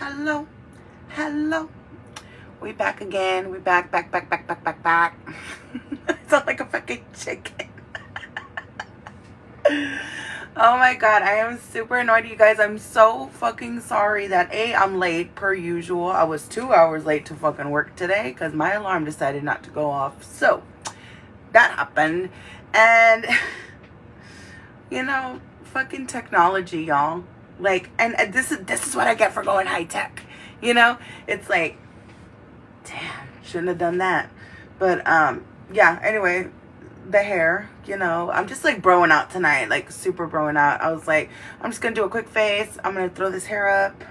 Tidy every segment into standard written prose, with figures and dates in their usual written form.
Hello, hello. We back again. We back. Sound like a fucking chicken. Oh my god, I am super annoyed, you guys. I'm so fucking sorry that I'm late per usual. I was 2 hours late to fucking work today because my alarm decided not to go off. So that happened, and fucking technology, y'all. Like, and this is what I get for going high tech. It's like, damn, shouldn't have done that. But yeah, anyway, the hair, I'm just like broing out tonight, like super broing out. I was like, I'm just gonna do a quick face. I'm gonna throw this hair up.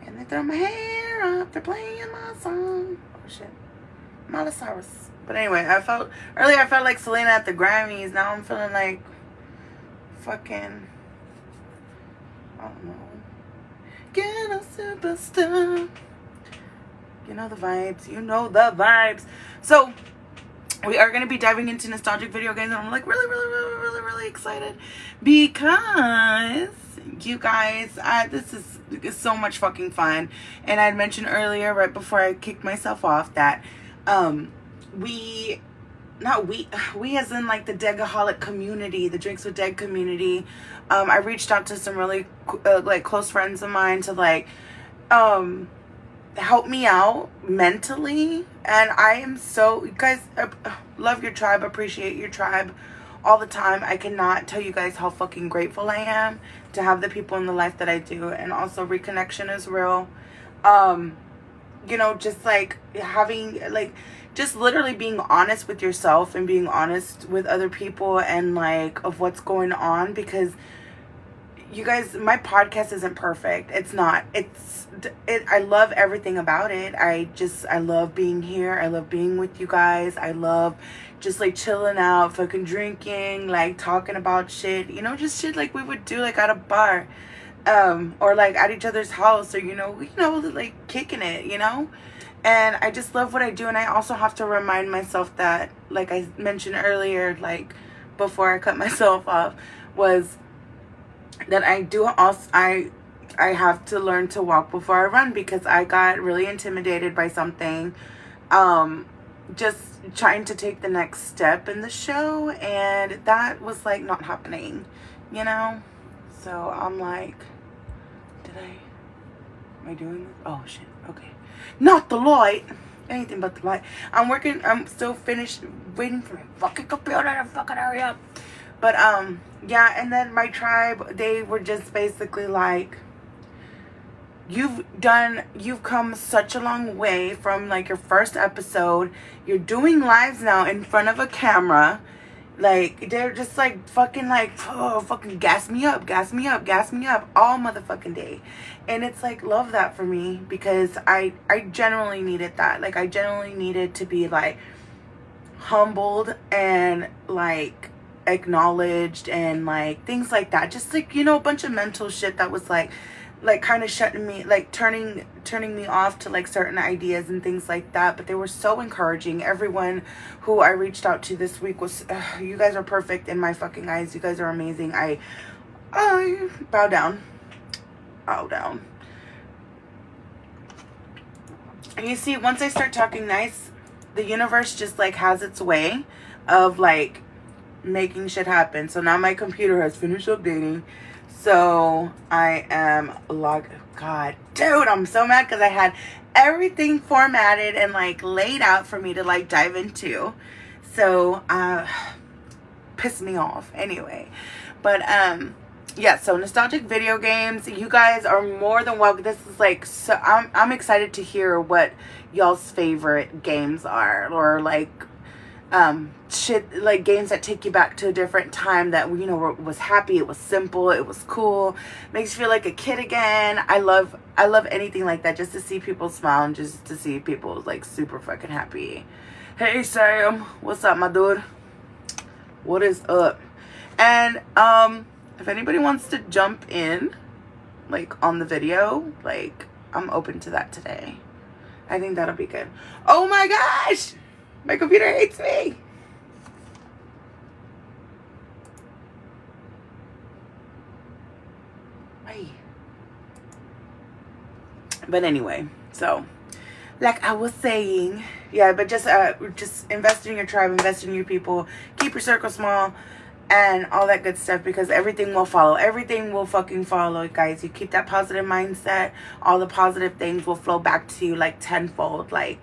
And they throw my hair up. They're playing my song. Oh shit. Malosaurus. But anyway, earlier I felt like Selena at the Grammys. Now I'm feeling like fucking, I don't know. Get a superstar. You know the vibes. You know the vibes. So we are going to be diving into nostalgic video games, and I'm like really excited because you guys, this is so much fucking fun. And I had mentioned earlier, right before I kicked myself off, that we as in like the Degaholic community, the Drinks with Deg community, I reached out to some really like close friends of mine to like help me out mentally. And I am so, you guys, love your tribe, appreciate your tribe all the time. I cannot tell you guys how fucking grateful I am to have the people in the life that I do. And also, reconnection is real. Just like having, like, just literally being honest with yourself and being honest with other people and like of what's going on, because you guys, my podcast isn't perfect. It's not. I love everything about it. I love being here. I love being with you guys. I love just like chilling out, fucking drinking, like talking about shit. Just shit like we would do like at a bar, or like at each other's house, or like kicking it. And I just love what I do. And I also have to remind myself that, like I mentioned earlier, like before I cut myself off, was that I have to learn to walk before I run, because I got really intimidated by something, just trying to take the next step in the show, and that was like not happening, so I'm like, am I doing this? Oh shit, okay, not the light, anything but the light. I'm still finished waiting for my fucking computer to fucking hurry up. But yeah, and then my tribe, they were just basically like, you've come such a long way from like your first episode. You're doing lives now in front of a camera. Like, they're just like fucking like, oh, fucking gas me up all motherfucking day. And it's like, love that for me, because I genuinely needed that. Like, I genuinely needed to be like humbled and like acknowledged and like things like that. Just like, a bunch of mental shit that was like kind of shutting me, like turning me off to like certain ideas and things like that. But they were so encouraging. Everyone who I reached out to this week was, you guys are perfect in my fucking eyes. You guys are amazing. I bow down. And you see, once I start talking nice, the universe just like has its way of like making shit happen. So now my computer has finished updating, so I am God, dude, I'm so mad because I had everything formatted and like laid out for me to like dive into. So pissed me off anyway. But yeah, so nostalgic video games, you guys are more than welcome. This is like, so I'm excited to hear what y'all's favorite games are, or like shit, like games that take you back to a different time that was happy, it was simple, it was cool, makes you feel like a kid again. I love anything like that, just to see people smile and just to see people like super fucking happy. Hey Sam, what's up, my dude? What is up? And if anybody wants to jump in like on the video, like I'm open to that today. I think that'll be good. Oh my gosh, my computer hates me. Hey. But anyway, so like I was saying, yeah, but just invest in your tribe, invest in your people, keep your circle small, and all that good stuff, because everything will follow. Everything will fucking follow, guys. You keep that positive mindset, all the positive things will flow back to you like tenfold. Like,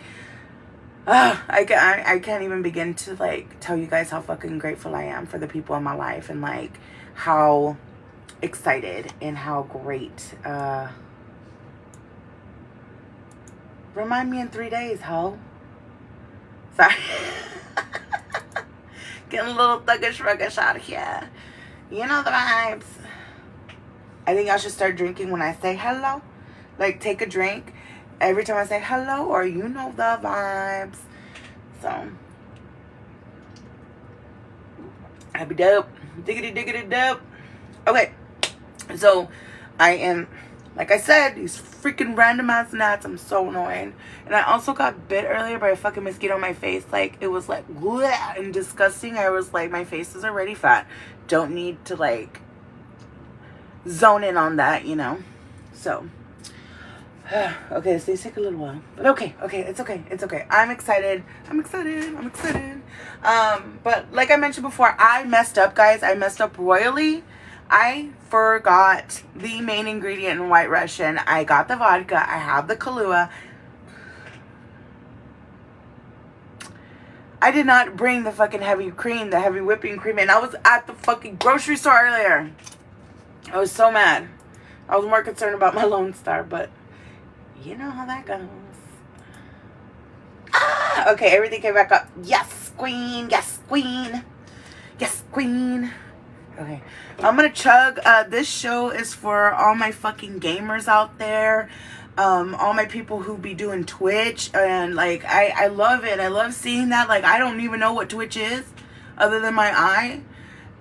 I can't even begin to like tell you guys how fucking grateful I am for the people in my life, and like how excited and how great. Remind me in 3 days, ho. Sorry. Getting a little thuggish out of here. You know the vibes. I think I should start drinking when I say hello. Like, take a drink every time I say hello, or you know the vibes. So, I'd be dope. Diggity dope. Okay. So, I am, like I said, these freaking random ass gnats. I'm so annoying. And I also got bit earlier by a fucking mosquito on my face. Like, it was like, bleh, and disgusting. I was like, my face is already fat. Don't need to, like, zone in on that, you know? So, okay, so these take a little while. But okay, it's okay. I'm excited. But like I mentioned before, I messed up, guys. I messed up royally. I forgot the main ingredient in White Russian. I got the vodka. I have the Kahlua. I did not bring the fucking heavy cream, the heavy whipping cream. And I was at the fucking grocery store earlier. I was so mad. I was more concerned about my Lone Star, but you know how that goes. Okay, everything came back up. Yes, queen. Okay, I'm gonna chug. This show is for all my fucking gamers out there. All my people who be doing Twitch. And like, I love it. I love seeing that. Like, I don't even know what Twitch is other than my eye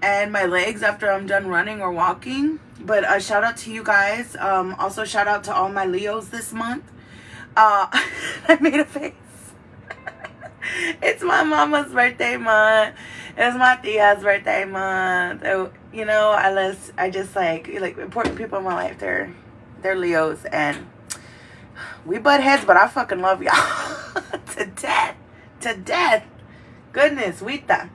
and my legs after I'm done running or walking. But shout out to you guys. Also shout out to all my Leos this month. I made a face. It's my mama's birthday month. It's my tia's birthday month. You know, I just like important people in my life. They're Leos, and we butt heads, but I fucking love y'all to death. Goodness, Wita.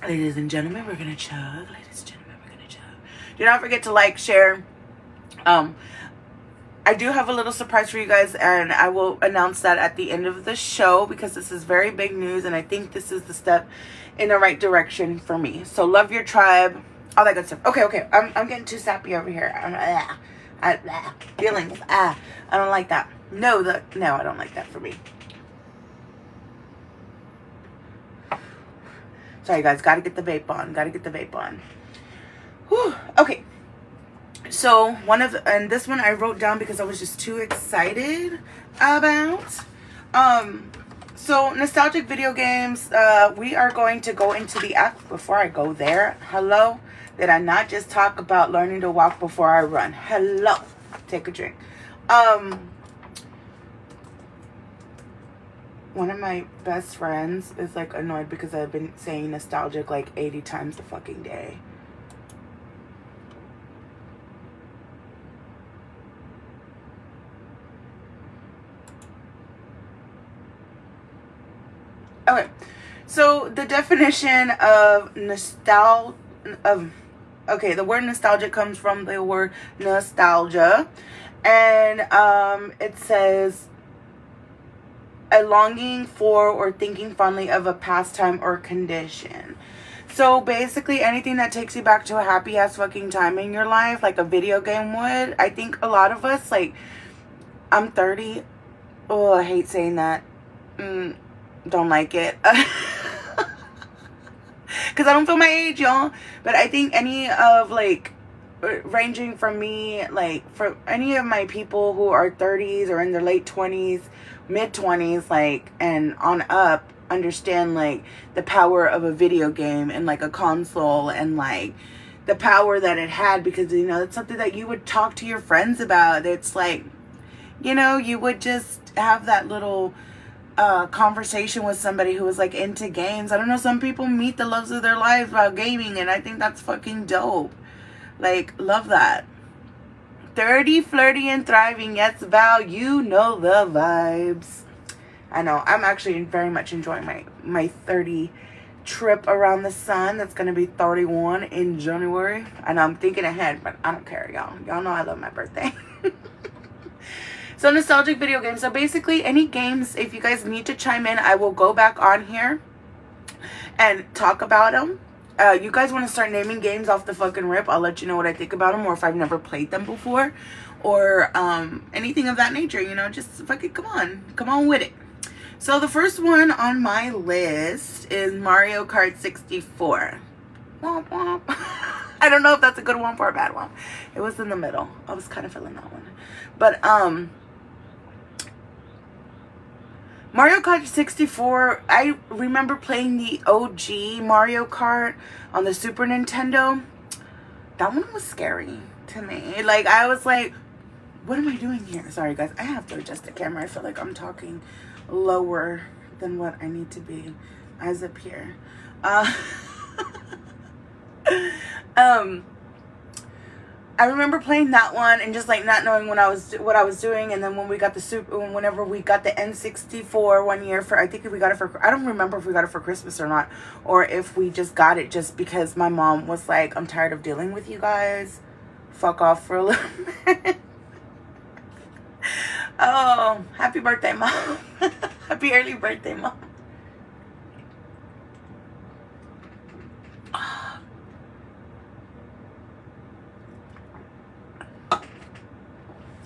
Ladies and gentlemen, we're gonna chug. Do not forget to like, share. I do have a little surprise for you guys, and I will announce that at the end of the show, because this is very big news, and I think this is the step in the right direction for me. So love your tribe, all that good stuff. Okay. I'm getting too sappy over here. Feelings. I don't like that. No, I don't like that for me. Sorry, guys. Gotta get the vape on. Whew. Okay. So and this one I wrote down because I was just too excited about. So nostalgic video games. We are going to go into the app. Before I go there, hello. Did I not just talk about learning to walk before I run? Hello. Take a drink. One of my best friends is like annoyed because I've been saying nostalgic like 80 times a fucking day. Okay, so the definition of the word nostalgia comes from the word nostalgia, and it says a longing for or thinking fondly of a pastime or condition. So basically anything that takes you back to a happy ass fucking time in your life, like a video game would. I think a lot of us, like, I'm 30. Oh, I hate saying that. Don't like it. Because I don't feel my age, y'all. But I think any of, like, ranging from me, like, for any of my people who are 30s or in their late 20s, mid 20s, like, and on up, understand, like, the power of a video game and, like, a console, and, like, the power that it had, because, you know, it's something that you would talk to your friends about. It's like, you know, you would just have that little conversation with somebody who was, like, into games. I don't know, some people meet the loves of their lives while gaming, and I think that's fucking dope. Like, love that. 30, flirty, and thriving. Yes, Val, you know the vibes. I know. I'm actually very much enjoying my 30 trip around the sun. That's going to be 31 in January. I know I'm thinking ahead, but I don't care, y'all. Y'all know I love my birthday. So nostalgic video games. So basically any games, if you guys need to chime in, I will go back on here and talk about them. You guys want to start naming games off the fucking rip, I'll let you know what I think about them, or if I've never played them before, or anything of that nature. You know, just fucking come on with it. So the first one on my list is Mario Kart 64. Womp womp. I don't know if that's a good one or a bad one. It was in the middle. I was kind of feeling that one. But Mario Kart 64, I remember playing the OG Mario Kart on the Super Nintendo. That one was scary to me. Like, I was like, what am I doing here? Sorry, guys. I have to adjust the camera. I feel like I'm talking lower than what I need to be. Eyes up here. I remember playing that one and just like not knowing what I was doing. And then when we got whenever we got the N64 one year I think we got it for, I don't remember if we got it for Christmas or not, or if we just got it just because my mom was like, I'm tired of dealing with you guys. Fuck off for a little bit. Oh, happy birthday, Mom. Happy early birthday, Mom.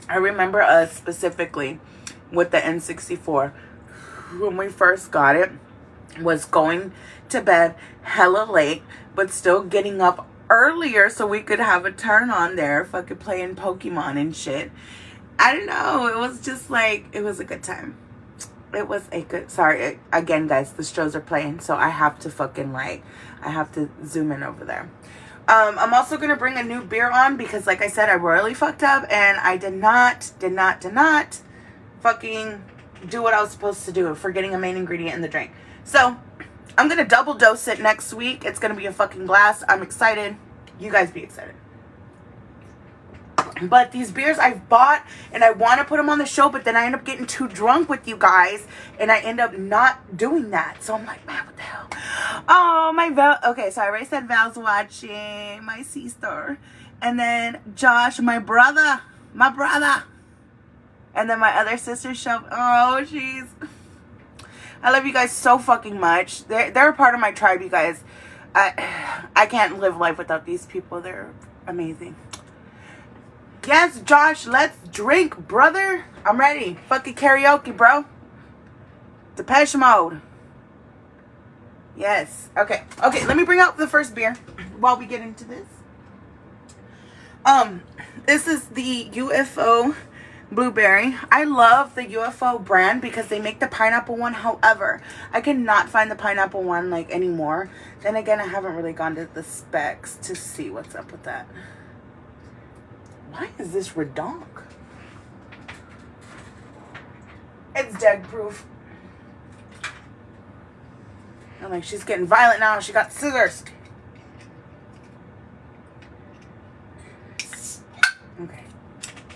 I remember us specifically with the N64 when we first got it, was going to bed hella late, but still getting up earlier so we could have a turn on there, fucking playing Pokemon and shit. I don't know. It was just like, it was a good time. It was a good, sorry, again, guys, the shows are playing, so I have to fucking like, I have to zoom in over there. I'm also going to bring a new beer on because, like I said, I royally fucked up and I did not fucking do what I was supposed to do, forgetting a main ingredient in the drink. So, I'm going to double dose it next week. It's going to be a fucking blast. I'm excited. You guys be excited. But these beers I've bought and I want to put them on the show, but then I end up getting too drunk with you guys and I end up not doing that. So I'm like, man, what the hell? Oh, my Val. Okay, so I already said Val's watching, my sister. And then Josh, my brother. And then my other sister, oh, jeez. I love you guys so fucking much. They're a part of my tribe, you guys. I can't live life without these people. They're amazing. Yes, Josh, let's drink, brother. I'm ready. Fucking karaoke, bro. Depeche Mode. Yes. Okay, let me bring out the first beer while we get into this. This is the UFO Blueberry. I love the UFO brand because they make the pineapple one. However, I cannot find the pineapple one like anymore. Then again, I haven't really gone to the specs to see what's up with that. Why is this redonk? It's dead proof. I'm like, she's getting violent now. She got scissors. Okay.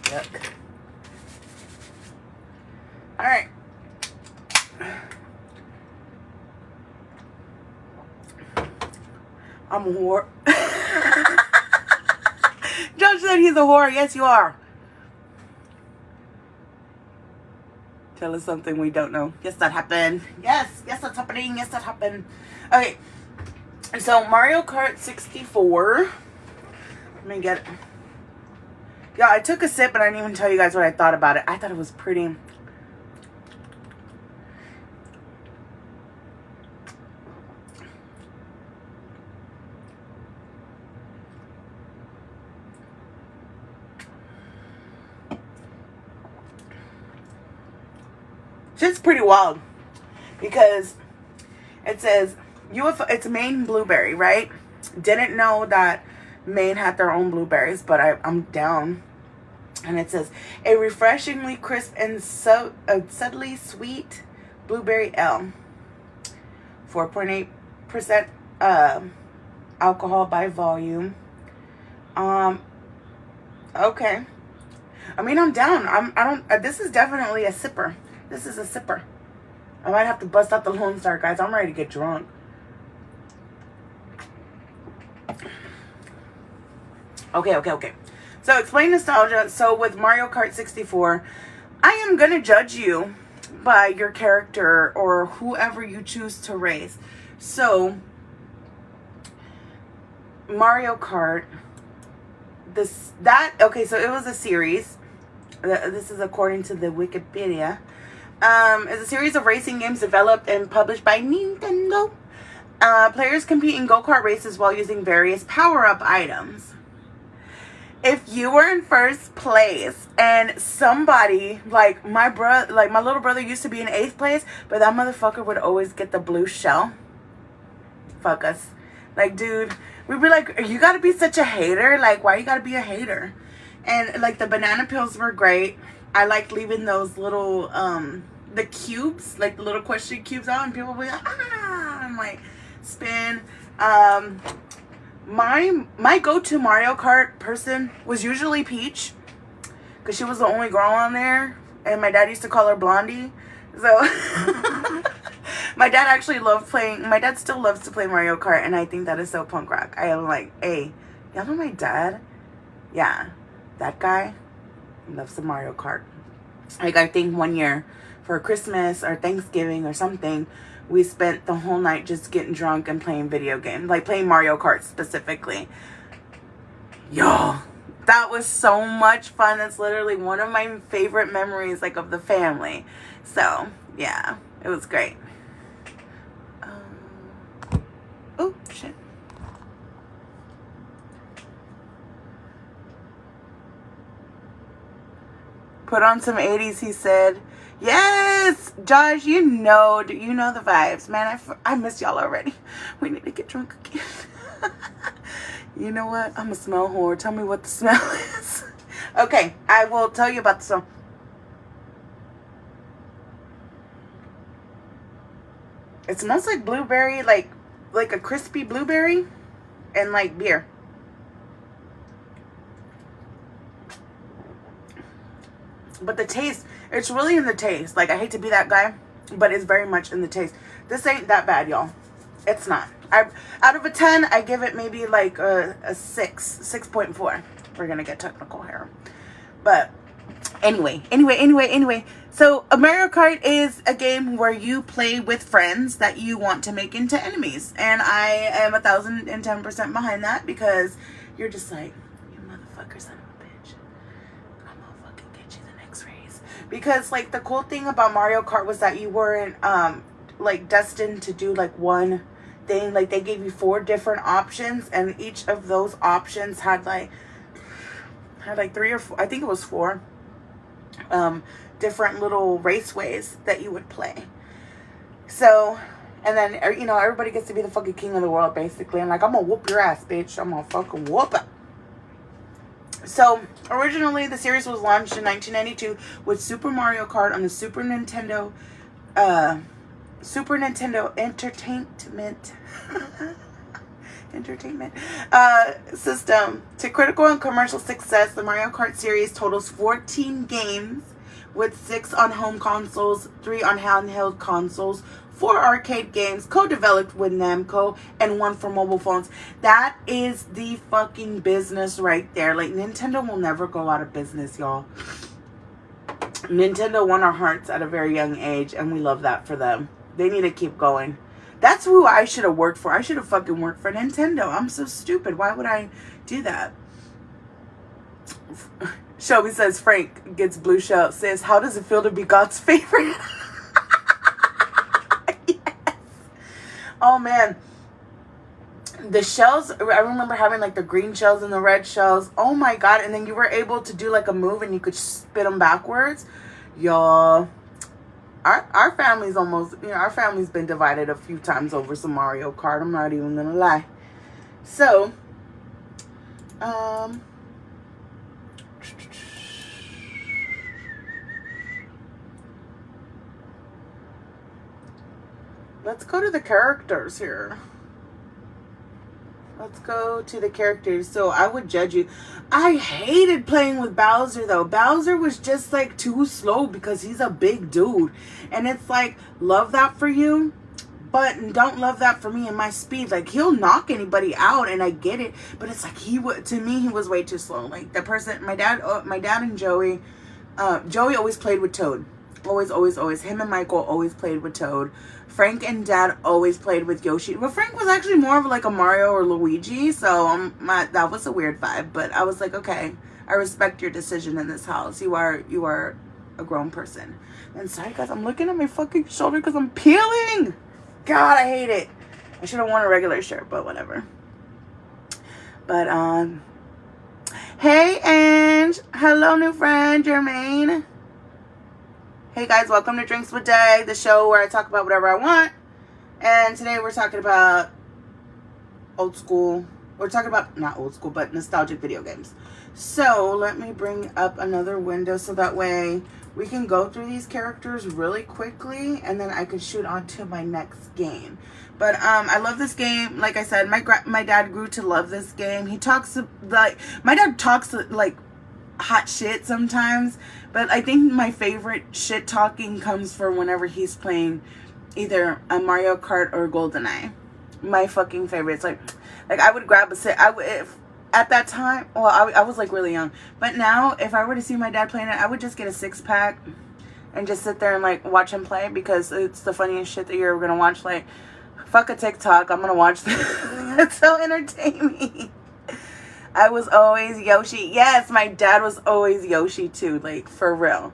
Yuck. All right. I'm a whore. Josh said he's a whore. Yes, you are. Tell us something we don't know. Yes, that happened. Yes, that's happening. Yes, that happened. Okay. So, Mario Kart 64. Let me get it. Yeah, I took a sip, but I didn't even tell you guys what I thought about it. I thought it was pretty. It's pretty wild because it says UFO, it's Maine blueberry, right? Didn't know that Maine had their own blueberries, but I'm down. And it says a refreshingly crisp and subtly sweet blueberry ale, 4.8% alcohol by volume. Okay. I mean, I'm down. I don't. This is definitely a sipper. This is a sipper. I might have to bust out the Lone Star, guys. I'm ready to get drunk. Okay. So, explain nostalgia. So, with Mario Kart 64, I am going to judge you by your character or whoever you choose to race. So, Mario Kart, okay, so it was a series. This is according to the Wikipedia. It's a series of racing games developed and published by Nintendo. Players compete in go-kart races while using various power-up items. If you were in first place and somebody like my little brother used to be in 8th place, but that motherfucker would always get the blue shell. Fuck us. Like, dude, we'd be like, you gotta be such a hater. Like, why you gotta be a hater? And like the banana peels were great. I liked leaving those little the cubes, like the little question cubes out, and people would be like, I'm like, spin. My go-to Mario Kart person was usually Peach, because she was the only girl on there, and my dad used to call her Blondie. So my dad actually loved playing. My dad still loves to play Mario Kart, and I think that is so punk rock. I am like, hey, y'all know my dad? Yeah, that guy loves the Mario Kart. Like, I think one year for Christmas or Thanksgiving or something, we spent the whole night just getting drunk and playing video games, like playing Mario Kart specifically. Yo, that was so much fun. That's literally one of my favorite memories, like, of the family. So, yeah, it was great. Oh, shit. Put on some 80s, he said. Yes, Josh, you know the vibes, man. I miss y'all already. We need to get drunk again. You know what? I'm a smell whore. Tell me what the smell is. Okay, I will tell you about the smell. It smells like blueberry, like a crispy blueberry, and like beer. But the taste, it's really in the taste. Like, I hate to be that guy, but it's very much in the taste. This ain't that bad, y'all. It's not. Out of a 10, I give it maybe like a 6.4. We're going to get technical here. But anyway. So, Mario Kart is a game where you play with friends that you want to make into enemies. And I am 1,010% behind that, because you're just like, you motherfucker son of a bitch. I'm gonna fucking get you the next race. Because, like, the cool thing about Mario Kart was that you weren't, like, destined to do, like, one thing. Like, they gave you 4 different options, and each of those options had like 3 or 4, I think it was 4, different little raceways that you would play. So, and then, you know, everybody gets to be the fucking king of the world, basically. And like, I'm gonna whoop your ass, bitch. I'm gonna fucking whoop it. So, originally, the series was launched in 1992 with Super Mario Kart on the Super Nintendo Entertainment system. To critical and commercial success, the Mario Kart series totals 14 games, with 6 on home consoles, 3 on handheld consoles, 4 arcade games co-developed with Namco, and 1 for mobile phones. That is the fucking business right there. Like, Nintendo will never go out of business, y'all. Nintendo won our hearts at a very young age, and we love that for them. They need to keep going. That's who I should have worked for. I should have fucking worked for Nintendo. I'm so stupid. Why would I do that? Shelby says Frank gets blue shell. Says, how does it feel to be God's favorite? Yes. Oh, man. The shells, I remember having like the green shells and the red shells. Oh, my God. And then you were able to do like a move and you could spit them backwards. Y'all. Our family's almost, you know, our family's been divided a few times over some Mario Kart. I'm not even gonna lie. So, let's go to the characters here. let's go to the characters. So I would judge you. I hated playing with Bowser though. Bowser was just like too slow because he's a big dude. And it's like, love that for you, but don't love that for me and my speed. Like, he'll knock anybody out and I get it. But it's like, to me, he was way too slow. Like the person, my dad and Joey, Joey always played with Toad. Always. Him and Michael always played with Toad. Frank and Dad always played with Yoshi. Well, Frank was actually more of like a Mario or Luigi, so that was a weird vibe. But I was like, okay, I respect your decision in this house. You are a grown person. And sorry guys, I'm looking at my fucking shoulder because I'm peeling. God, I hate it. I should have worn a regular shirt, but whatever. But hey Ange, hello new friend Jermaine. Hey guys, welcome to Drinks with Day, the show where I talk about whatever I want. And today we're talking about old school. We're talking about, not old school, but nostalgic video games. So let me bring up another window so that way we can go through these characters really quickly and then I can shoot on to my next game. But I love this game. Like I said, my dad grew to love this game. He talks like, my dad talks like hot shit sometimes, but I think my favorite shit talking comes from whenever he's playing either a Mario Kart or GoldenEye. My fucking favorites. Like I would grab at that time, well, I was like really young, but now if I were to see my dad playing it, I would just get a 6-pack and just sit there and like watch him play because it's the funniest shit that you're gonna watch. Like, fuck a TikTok, I'm gonna watch this. It's so entertaining. I was always Yoshi. Yes, my dad was always Yoshi too. Like, for real.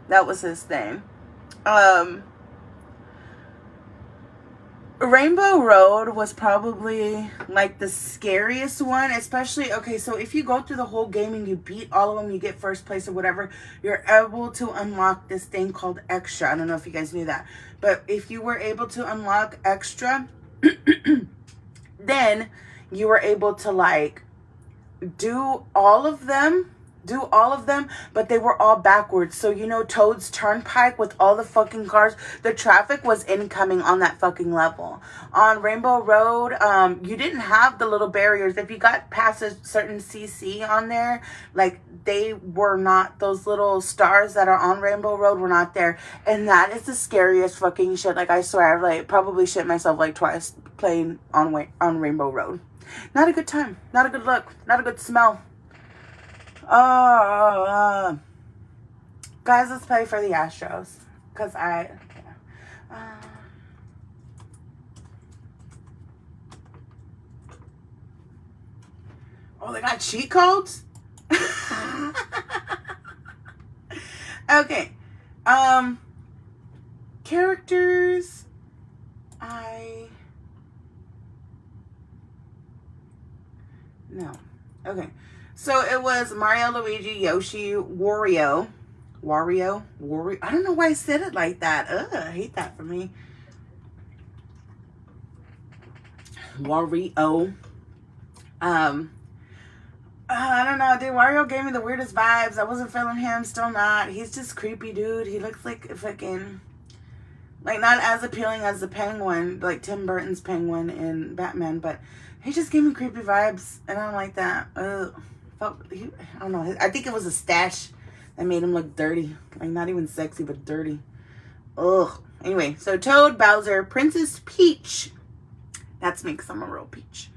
That was his thing. Rainbow Road was probably like the scariest one, especially, okay, so if you go through the whole game and you beat all of them, you get first place or whatever, you're able to unlock this thing called Extra. I don't know if you guys knew that, but if you were able to unlock Extra, then you were able to like do all of them, but they were all backwards. So, you know, Toad's Turnpike with all the fucking cars, the traffic was incoming on that fucking level. On Rainbow Road, you didn't have the little barriers. If you got past a certain CC on there, like, they were not, those little stars that are on Rainbow Road were not there. And that is the scariest fucking shit. Like, I swear, I've like probably shit myself like twice playing on Rainbow Road. Not a good time. Not a good look. Not a good smell. Guys, let's play for the Astros. Because oh, they got cheat codes? Okay. Characters. No. Okay. So it was Mario, Luigi, Yoshi, Wario. I don't know why I said it like that. Ugh, I hate that for me. Wario. I don't know, dude. Wario gave me the weirdest vibes. I wasn't feeling him. Still not. He's just creepy, dude. He looks like fucking, like, not as appealing as the Penguin, like Tim Burton's Penguin in Batman, but he just gave me creepy vibes, and I don't like that. I don't know. I think it was a stash that made him look dirty. Like, not even sexy, but dirty. Ugh. Anyway, so Toad, Bowser, Princess Peach. That's me, because I'm a real peach.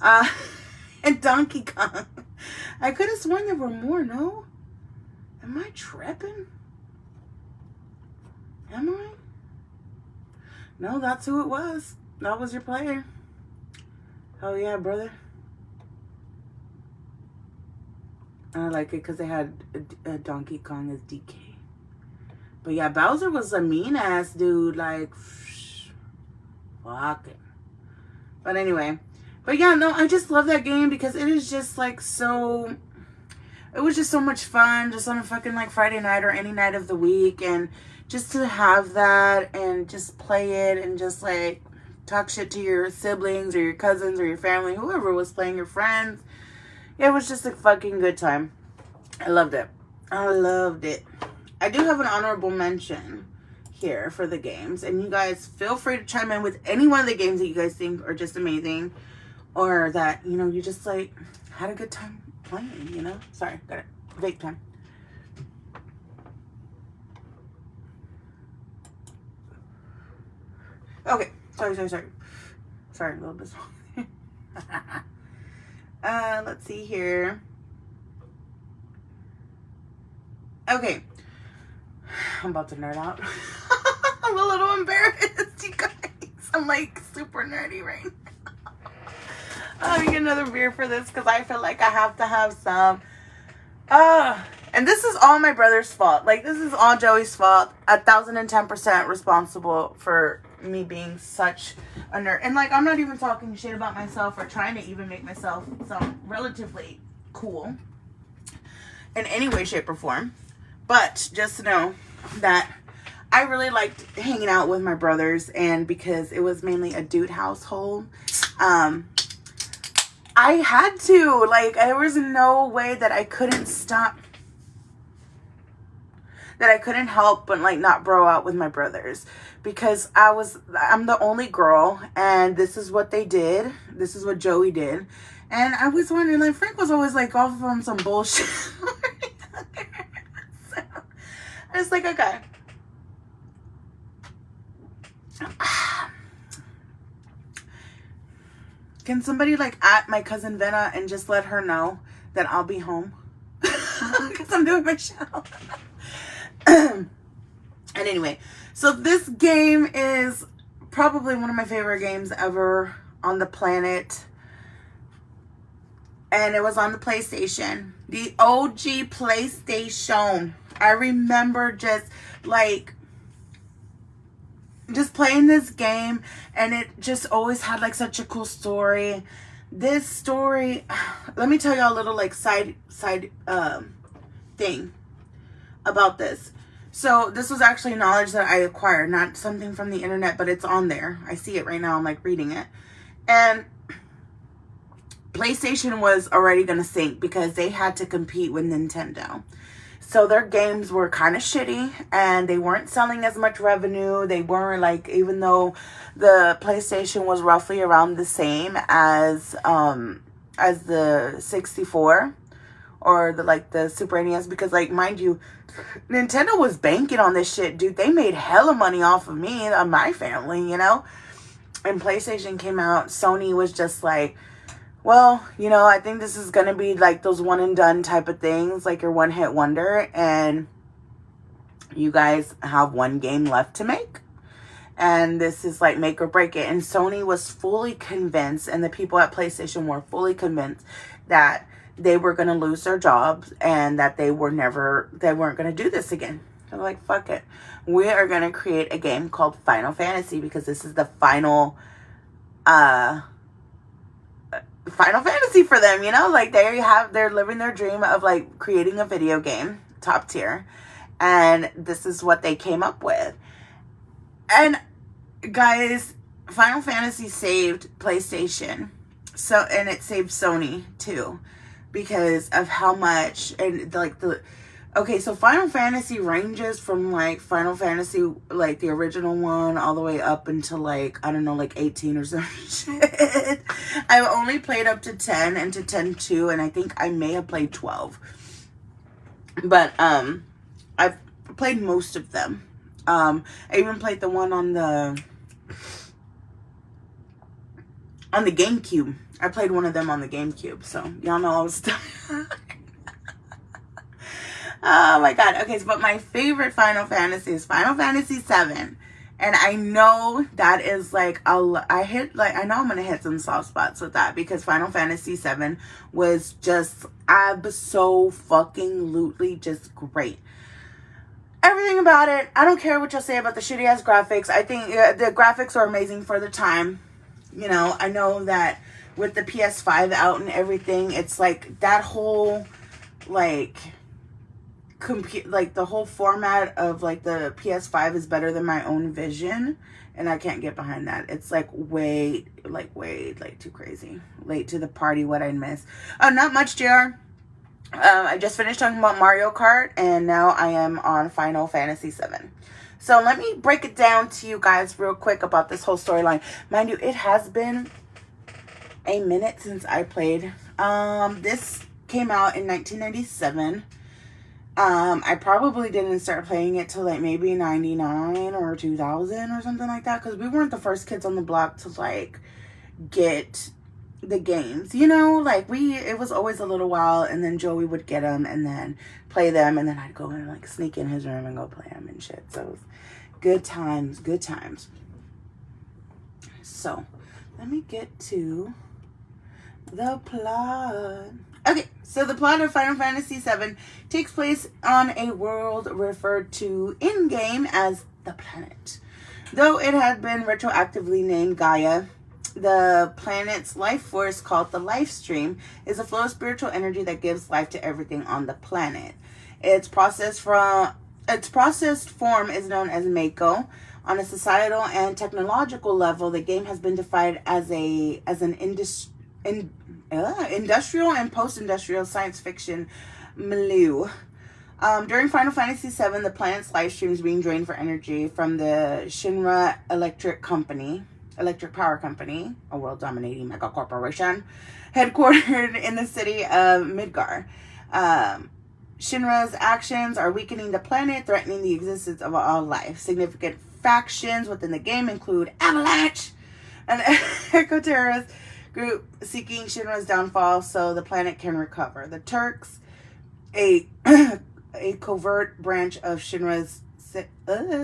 And Donkey Kong. I could have sworn there were more, no? Am I tripping? Am I? No, that's who it was. That was your player. Oh yeah, brother. I like it because they had a Donkey Kong as DK. But yeah, Bowser was a mean ass dude. Like, fuck it. But anyway. But yeah, no, I just love that game because it is just like so. It was just so much fun, just on a fucking like Friday night or any night of the week, and just to have that and just play it and just like talk shit to your siblings or your cousins or your family, whoever was playing, your friends. It was just a fucking good time. I loved it. I loved it. I do have an honorable mention here for the games, and you guys feel free to chime in with any one of the games that you guys think are just amazing, or that, you know, you just like had a good time playing, you know? Sorry, got it. Vape time. Okay, sorry. Sorry, a little bit small. Let's see here. Okay. I'm about to nerd out. I'm a little embarrassed, you guys. I'm like super nerdy right now. Let me get another beer for this because I feel like I have to have some. And this is all my brother's fault. Like, this is all Joey's fault. 1,010% responsible for me being such a nerd. And like, I'm not even talking shit about myself or trying to even make myself sound relatively cool in any way, shape, or form. But just to know that I really liked hanging out with my brothers, and because it was mainly a dude household, I had to, like, there was no way that I couldn't stop, that I couldn't help but like not bro out with my brothers, because I'm the only girl, and this is what they did. This is what Joey did. And I was wondering, like, Frank was always like off on some bullshit. So, I was like, okay. Can somebody like at my cousin Venna and just let her know that I'll be home? Because I'm doing my show. And anyway, so this game is probably one of my favorite games ever on the planet. And it was on the PlayStation. The OG PlayStation. I remember just like just playing this game, and it just always had like such a cool story. This story, let me tell you a little like side thing about this. So this was actually knowledge that I acquired, not something from the internet, but it's on there. I see it right now. I'm like reading it. And PlayStation was already going to sink because they had to compete with Nintendo. So their games were kind of shitty, and they weren't selling as much revenue. They weren't like, even though the PlayStation was roughly around the same as the 64 or the Super NES, because like, mind you, Nintendo was banking on this shit, dude. They made hella money off of me and my family, you know? And PlayStation came out, Sony was just like, well, you know, I think this is going to be like those one and done type of things, like your one hit wonder, and you guys have one game left to make. And this is like make or break it. And Sony was fully convinced, and the people at PlayStation were fully convinced that they were going to lose their jobs and that they weren't going to do this again. They're like, fuck it. We are going to create a game called Final Fantasy, because this is the final Fantasy for them, you know? Like, they're living their dream of like creating a video game, top tier. And this is what they came up with. And guys, Final Fantasy saved PlayStation. So, and it saved Sony too, because of how much, and like okay, so Final Fantasy ranges from like Final Fantasy, like the original one, all the way up until like, I don't know, like 18 or some shit. I've only played up to 10 and to 10-2, and I think I may have played 12. But I've played most of them. I even played the one on the GameCube. I played one of them on the GameCube, so y'all know I was oh my god. Okay, so, but my favorite Final Fantasy is Final Fantasy 7. And I know that is like, I know I'm going to hit some soft spots with that, because Final Fantasy 7 was just abso-fucking-lutely just great. Everything about it, I don't care what y'all say about the shitty ass graphics. I think the graphics are amazing for the time. You know, I know that with the PS5 out and everything, it's like that whole like the whole format of like the PS5 is better than my own vision, and I can't get behind that. It's like way too crazy. Late to the party, what I miss. Not much, JR. I just finished talking about Mario Kart, and now I am on Final Fantasy 7. So let me break it down to you guys real quick about this whole storyline. Mind you, it has been a minute since I played. This came out in 1997. I probably didn't start playing it till like maybe 99 or 2000 or something like that, because we weren't the first kids on the block to like get the games, you know, like it was always a little while, and then Joey would get them and then play them, and then I'd go and like sneak in his room and go play them and shit. So it was good times, good times. So let me get to the plot. Okay, so the plot of Final Fantasy VII takes place on a world referred to in-game as the planet. Though it had been retroactively named Gaia, the planet's life force, called the life stream, is a flow of spiritual energy that gives life to everything on the planet. Its processed form is known as Mako. On a societal and technological level, the game has been defined as an industrial and post-industrial science fiction milieu. During Final Fantasy VII, the planet's life stream is being drained for energy from the Shinra Electric Power Company, a world-dominating mega corporation, headquartered in the city of Midgar. Shinra's actions are weakening the planet, threatening the existence of all life. Significant factions within the game include Avalanche, an eco-terrorist group seeking Shinra's downfall so the planet can recover. The Turks, a covert branch of Shinra's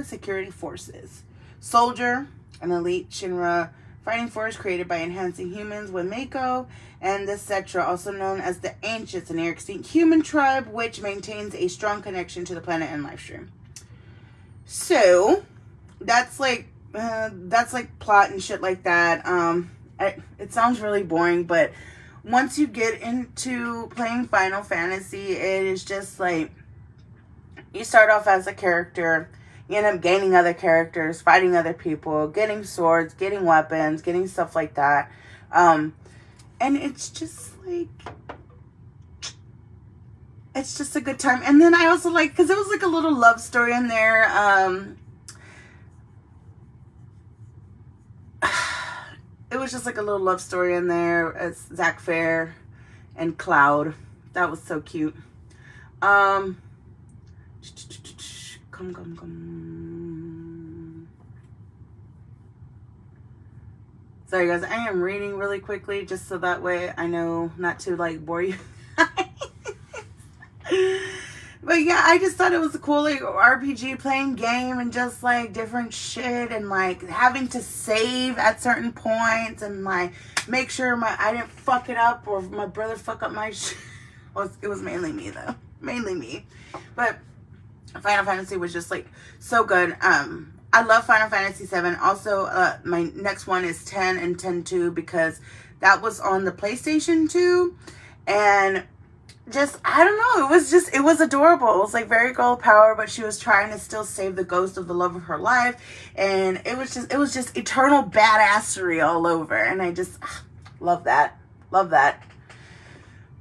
security forces. Soldier, an elite Shinra fighting force created by enhancing humans with Mako, and the Cetra, also known as the Ancients, an near-extinct human tribe which maintains a strong connection to the planet and life stream. So that's like plot and shit like that. It sounds really boring, but once you get into playing Final Fantasy, it is just like you start off as a character, you end up gaining other characters, fighting other people, getting swords, getting weapons, getting stuff like that. And it's just like, it's just a good time. And then I also like, because it was like a little love story in there. It was just like a little love story in there. It's Zack Fair and Cloud. That was so cute. Come. Sorry guys, I am reading really quickly just so that way I know not to like bore you. But yeah, I just thought it was a cool like RPG playing game, and just like different shit, and like having to save at certain points, and like make sure I didn't fuck it up, or my brother fuck up my shit. It was mainly me though. Mainly me. But Final Fantasy was just like so good. I love Final Fantasy 7. Also, my next one is 10 and 10-2, because that was on the PlayStation 2. And just, I don't know, it was adorable. It was like very girl power, but she was trying to still save the ghost of the love of her life. And it was just eternal badassery all over. And I just love that. Love that.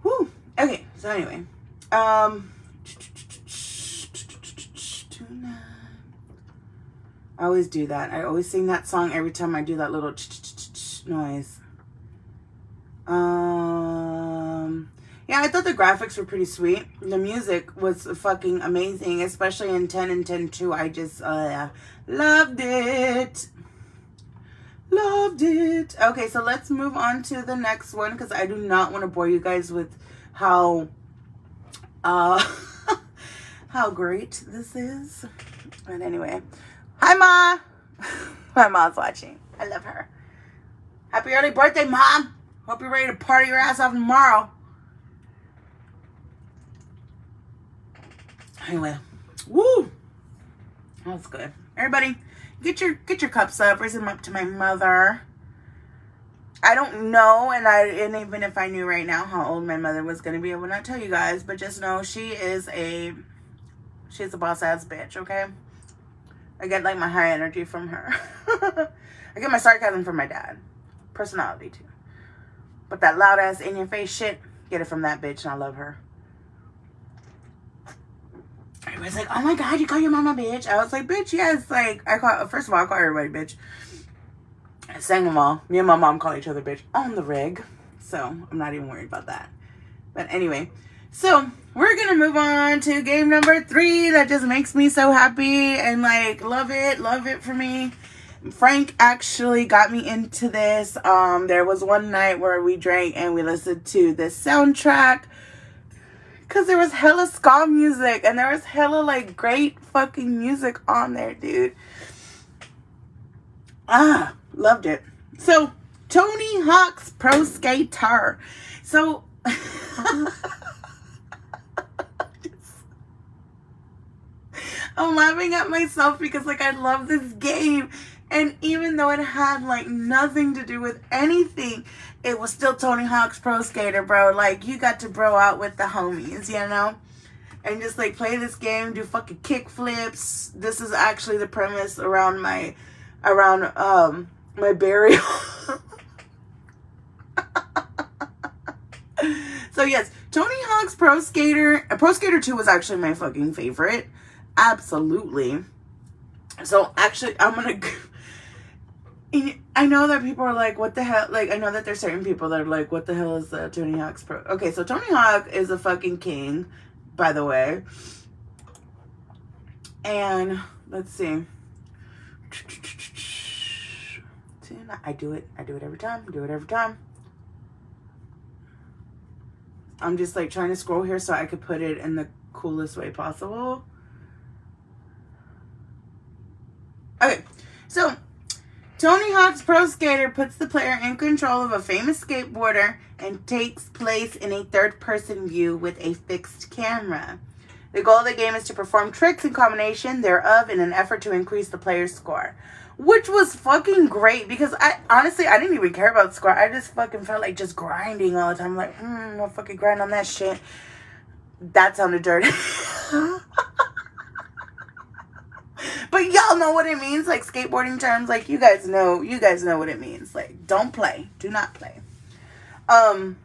Whew. Okay, so anyway. I always do that. I always sing that song every time I do that little noise. Yeah, I thought the graphics were pretty sweet. The music was fucking amazing, especially in 10 and 10-2. I just loved it. Loved it. Okay, so let's move on to the next one, because I do not want to bore you guys with how how great this is. But anyway, hi Ma. My mom's watching. I love her. Happy early birthday, Mom. Hope you're ready to party your ass off tomorrow. Anyway, woo. That's good. Everybody, get your cups up. Raise them up to my mother. I don't know, and even if I knew right now how old my mother was gonna be, I would not tell you guys. But just know she's a boss ass bitch. Okay. I get like my high energy from her. I get my sarcasm from my dad. Personality too. But that loud ass in your face shit, get it from that bitch, and I love her. Everybody's like, oh my God, you call your mama bitch? I was like, bitch, yes. Like, first of all, I call everybody bitch. sang them all. Me and my mom call each other bitch on the rig. So I'm not even worried about that. But anyway, so we're going to move on to game number 3. That just makes me so happy and like love it for me. Frank actually got me into this. There was one night where we drank and we listened to this soundtrack because there was hella ska music and there was hella like great fucking music on there, dude. Loved it. So Tony Hawk's Pro Skater. So I'm laughing at myself because like I love this game. And even though it had, like, nothing to do with anything, it was still Tony Hawk's Pro Skater, bro. Like, you got to bro out with the homies, you know? And just, like, play this game, do fucking kick flips. This is actually the premise around my burial. So, yes, Tony Hawk's Pro Skater. Pro Skater 2 was actually my fucking favorite. Absolutely. So, actually, I'm going to... I know that people are like, what the hell? Like, I know that there's certain people that are like, what the hell is Tony Hawk's Pro? Okay, so Tony Hawk is a fucking king, by the way. And, let's see. I do it every time. I'm just, like, trying to scroll here so I could put it in the coolest way possible. Okay, so... Tony Hawk's Pro Skater puts the player in control of a famous skateboarder and takes place in a third-person view with a fixed camera. The goal of the game is to perform tricks and combination thereof in an effort to increase the player's score. Which was fucking great because honestly, I didn't even care about score. I just fucking felt like just grinding all the time. Like, I'll fucking grind on that shit. That sounded dirty. But y'all know what it means, like skateboarding terms, like you guys know what it means. Like, don't play, do not play. But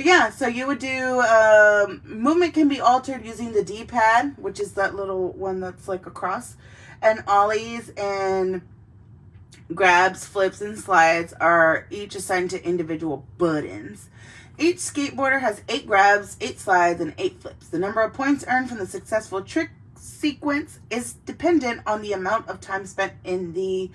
yeah, so you would do, movement can be altered using the D-pad, which is that little one that's like across, and ollies and grabs, flips, and slides are each assigned to individual buttons. Each skateboarder has 8 grabs, 8 slides, and 8 flips. The number of points earned from the successful trick sequence is dependent on the amount of time spent in the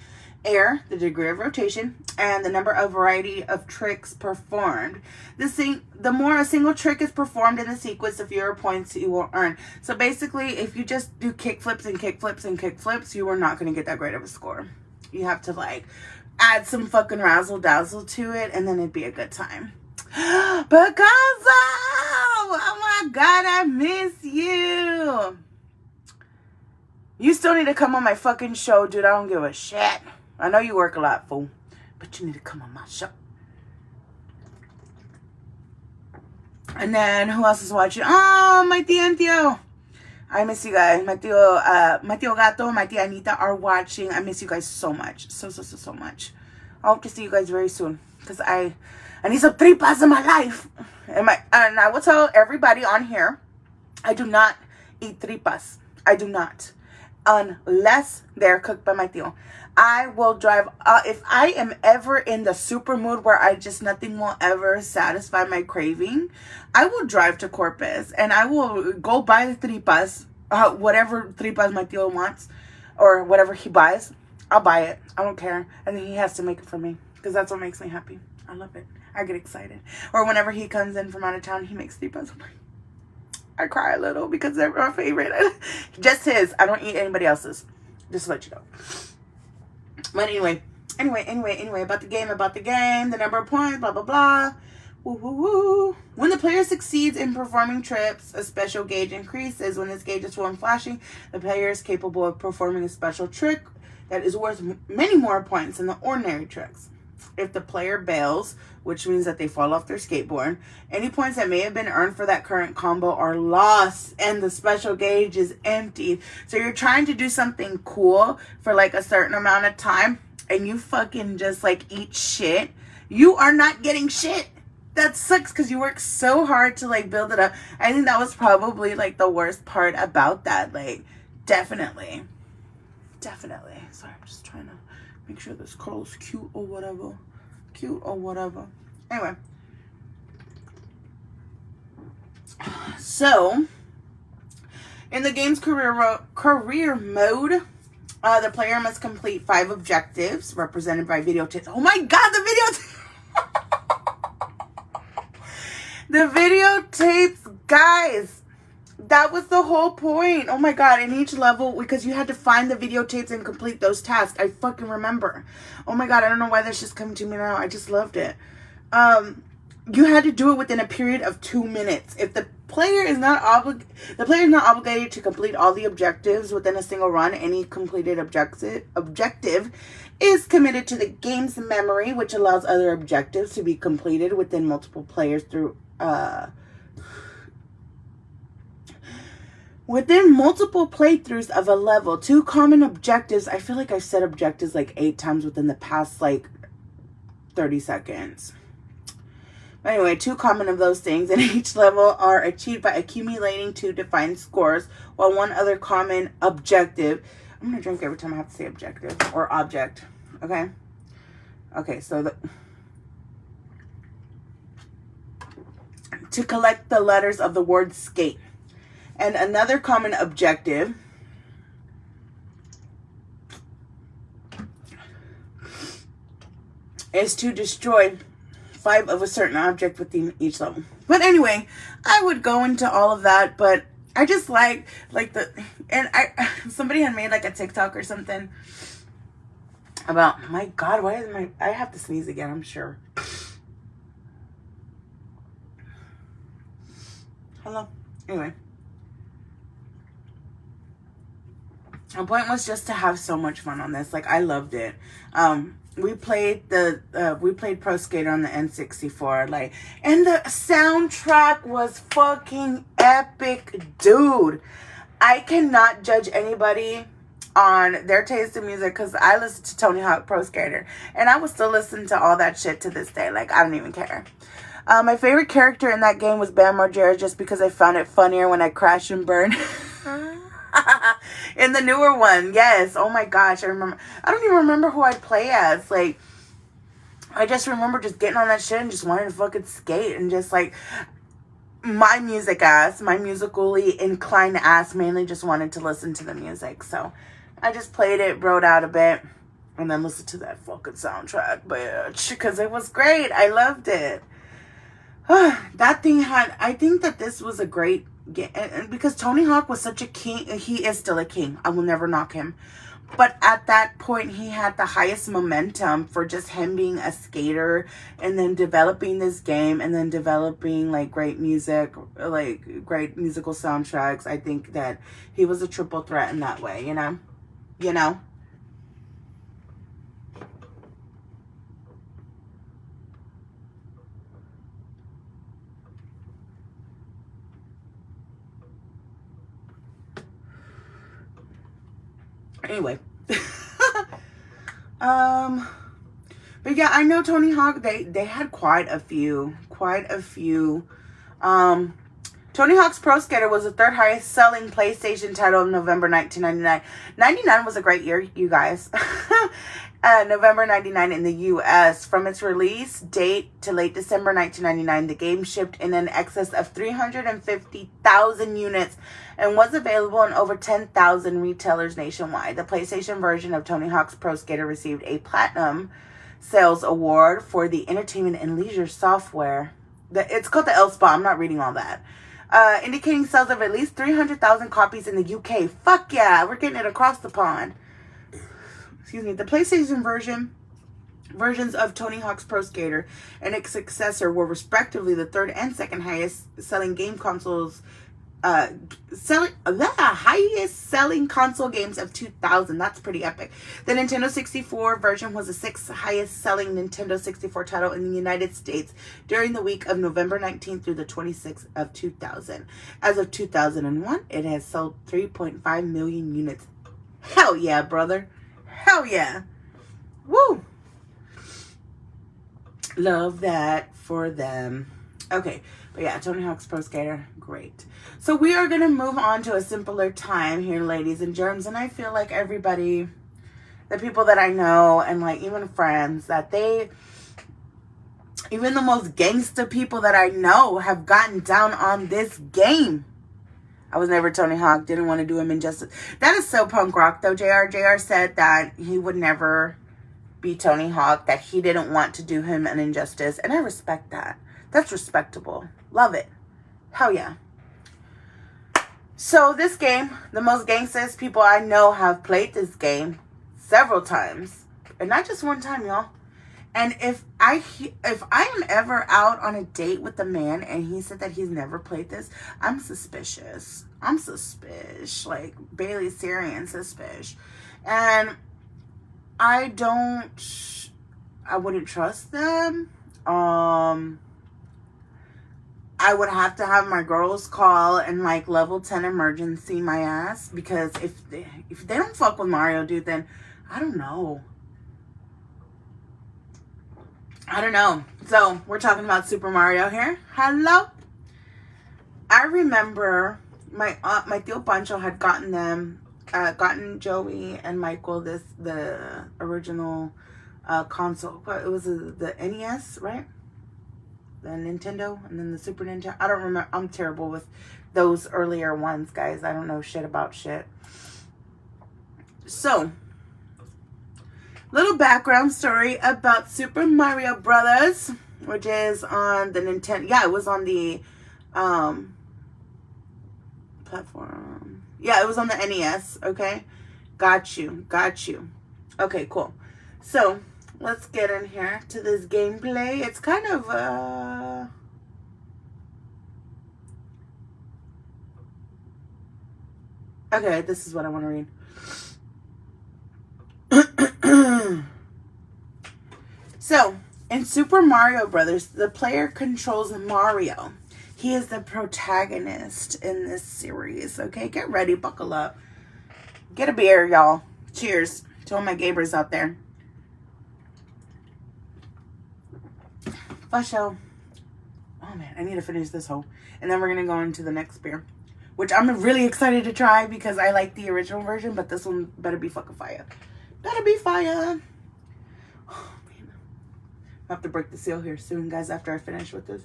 air, the degree of rotation, and the number of variety of tricks performed. The more a single trick is performed in the sequence, the fewer points you will earn. So basically, if you just do kick flips and kick flips and kick flips, you are not going to get that great of a score. You have to like add some fucking razzle dazzle to it, and then it'd be a good time. Picasso! Oh my God, I miss you. You still need to come on my fucking show, dude. I don't give a shit. I know you work a lot, fool. But you need to come on my show. And then, who else is watching? Oh, my tia and Tio. I miss you guys. My Tio Gato, my Tia Anita are watching. I miss you guys so much. So much. I hope to see you guys very soon. Because I need some tripas in my life. And I will tell everybody on here, I do not eat tripas. I do not. Unless they're cooked by my tío. I will drive, if I am ever in the super mood where nothing will ever satisfy my craving, I will drive to Corpus and I will go buy the tripas, whatever tripas my tío wants or whatever he buys. I'll buy it. I don't care. And then he has to make it for me because that's what makes me happy. I love it. I get excited. Or whenever he comes in from out of town, he makes tripas. I cry a little because they're my favorite. Just his. I don't eat anybody else's. Just to let you know. But anyway, about the game, the number of points, blah, blah, blah. Woo, woo, woo. When the player succeeds in performing trips, a special gauge increases. When this gauge is full and flashing, the player is capable of performing a special trick that is worth many more points than the ordinary tricks. If the player bails, which means that they fall off their skateboard, any points that may have been earned for that current combo are lost and the special gauge is emptied. So you're trying to do something cool for like a certain amount of time and you fucking just like eat shit. You are not getting shit. That sucks because you work so hard to like build it up. I think that was probably like the worst part about that. Like, definitely. Sorry, I'm just trying to Make sure this curl is cute or whatever. Cute or whatever. Anyway. So, in the game's career mode, the player must complete 5 objectives represented by videotapes. Oh my god, the videotapes! The videotapes, guys! That was the whole point. Oh my god, in each level, because you had to find the videotapes and complete those tasks. I fucking remember. Oh my god, I don't know why that's just coming to me now. I just loved it. You had to do it within a period of 2 minutes. If the player is not obligated to complete all the objectives within a single run, any completed objective is committed to the game's memory, which allows other objectives to be completed within multiple players through within multiple playthroughs of a level. 2 common objectives. I feel like I've said objectives like 8 times within the past like 30 seconds. Anyway, 2 common of those things in each level are achieved by accumulating 2 defined scores, while 1 other common objective. I'm going to drink every time I have to say objective or object. Okay? Okay, so to collect the letters of the word skate. And another common objective is to destroy 5 of a certain object within each level. But anyway, I would go into all of that, but I just like somebody had made like a TikTok or something about, my god, why is I have to sneeze again, I'm sure. Hello? Anyway. The point was just to have so much fun on this. Like, I loved it. We played Pro Skater on the N64, like, and the soundtrack was fucking epic, dude. I cannot judge anybody on their taste in music because I listened to Tony Hawk Pro Skater, and I will still listen to all that shit to this day. Like, I don't even care. My favorite character in that game was Bam Margera, just because I found it funnier when I crash and burn. In the newer one, yes. Oh my gosh, I remember. I don't even remember who I'd play as. Like, I just remember just getting on that shit and just wanting to fucking skate and just like my music ass, my musically inclined ass, mainly just wanted to listen to the music. So I just played it, broed out a bit, and then listened to that fucking soundtrack, bitch, because it was great. I loved it. That thing had. I think that this was a great. And because Tony Hawk was such a king, he is still a king. I will never knock him. But at that point, he had the highest momentum for just him being a skater and then developing this game and then developing like great music, like great musical soundtracks. I think that he was a triple threat in that way, you know? You know? Anyway, but yeah, I know Tony Hawk, they had quite a few, Tony Hawk's Pro Skater was the 3rd highest selling PlayStation title of November 1999. 99 was a great year, you guys. November 99 in the US. From its release date to late December 1999, the game shipped in an excess of 350,000 units and was available in over 10,000 retailers nationwide. The PlayStation version of Tony Hawk's Pro Skater received a Platinum Sales Award for the Entertainment and Leisure Software. It's called the LSPA. I'm not reading all that. Indicating sales of at least 300,000 copies in the UK. Fuck yeah, we're getting it across the pond. Excuse me. The PlayStation versions of Tony Hawk's Pro Skater and its successor were respectively the 3rd and 2nd highest selling game consoles. Highest selling console games of 2000. That's pretty epic. The Nintendo 64 version was the 6th highest selling Nintendo 64 title in the United States during the week of November 19th through the 26th of 2000. As of 2001, it has sold 3.5 million units. Hell yeah, brother. Hell yeah. Woo. Love that for them. Okay. But yeah, Tony Hawk's Pro Skater, great. So we are going to move on to a simpler time here, ladies and germs. And I feel like everybody the people that I know and like even friends, that even the most gangster people that I know have gotten down on this game. I was never Tony Hawk. Didn't want to do him injustice. That is so punk rock, though, JR. JR said that he would never be Tony Hawk, that he didn't want to do him an injustice. And I respect that. That's respectable. Love it. Hell yeah. So this game, the most gangsters people I know have played this game several times. And not just one time, y'all. And if I am ever out on a date with a man and he said that he's never played this, I'm suspicious. I'm suspicious. Like, Bailey Syrian suspicious. And I wouldn't trust them. I would have to have my girls call and like level 10 emergency my ass. Because if they don't fuck with Mario, dude, then I don't know. So, we're talking about Super Mario here. Hello? I remember my Tío Pancho had gotten Joey and Michael the original console. It was the NES, right? The Nintendo and then the Super Nintendo. I don't remember. I'm terrible with those earlier ones, guys. I don't know shit about shit. So, little background story about Super Mario Brothers, which is on the Nintendo. Yeah, it was on the platform. Yeah, it was on the NES. Okay, got you. Okay, cool. So let's get in here to this gameplay. It's kind of okay. This is what I want to read. So, in Super Mario Brothers, the player controls Mario. He is the protagonist in this series. Okay, get ready, buckle up. Get a beer, y'all. Cheers to all my gamers out there. For sure. Oh man, I need to finish this whole. And then we're going to go into the next beer, which I'm really excited to try because I like the original version, but this one better be fucking fire. Better be fire. Oh, man. I have to break the seal here soon, guys, after I finish with this.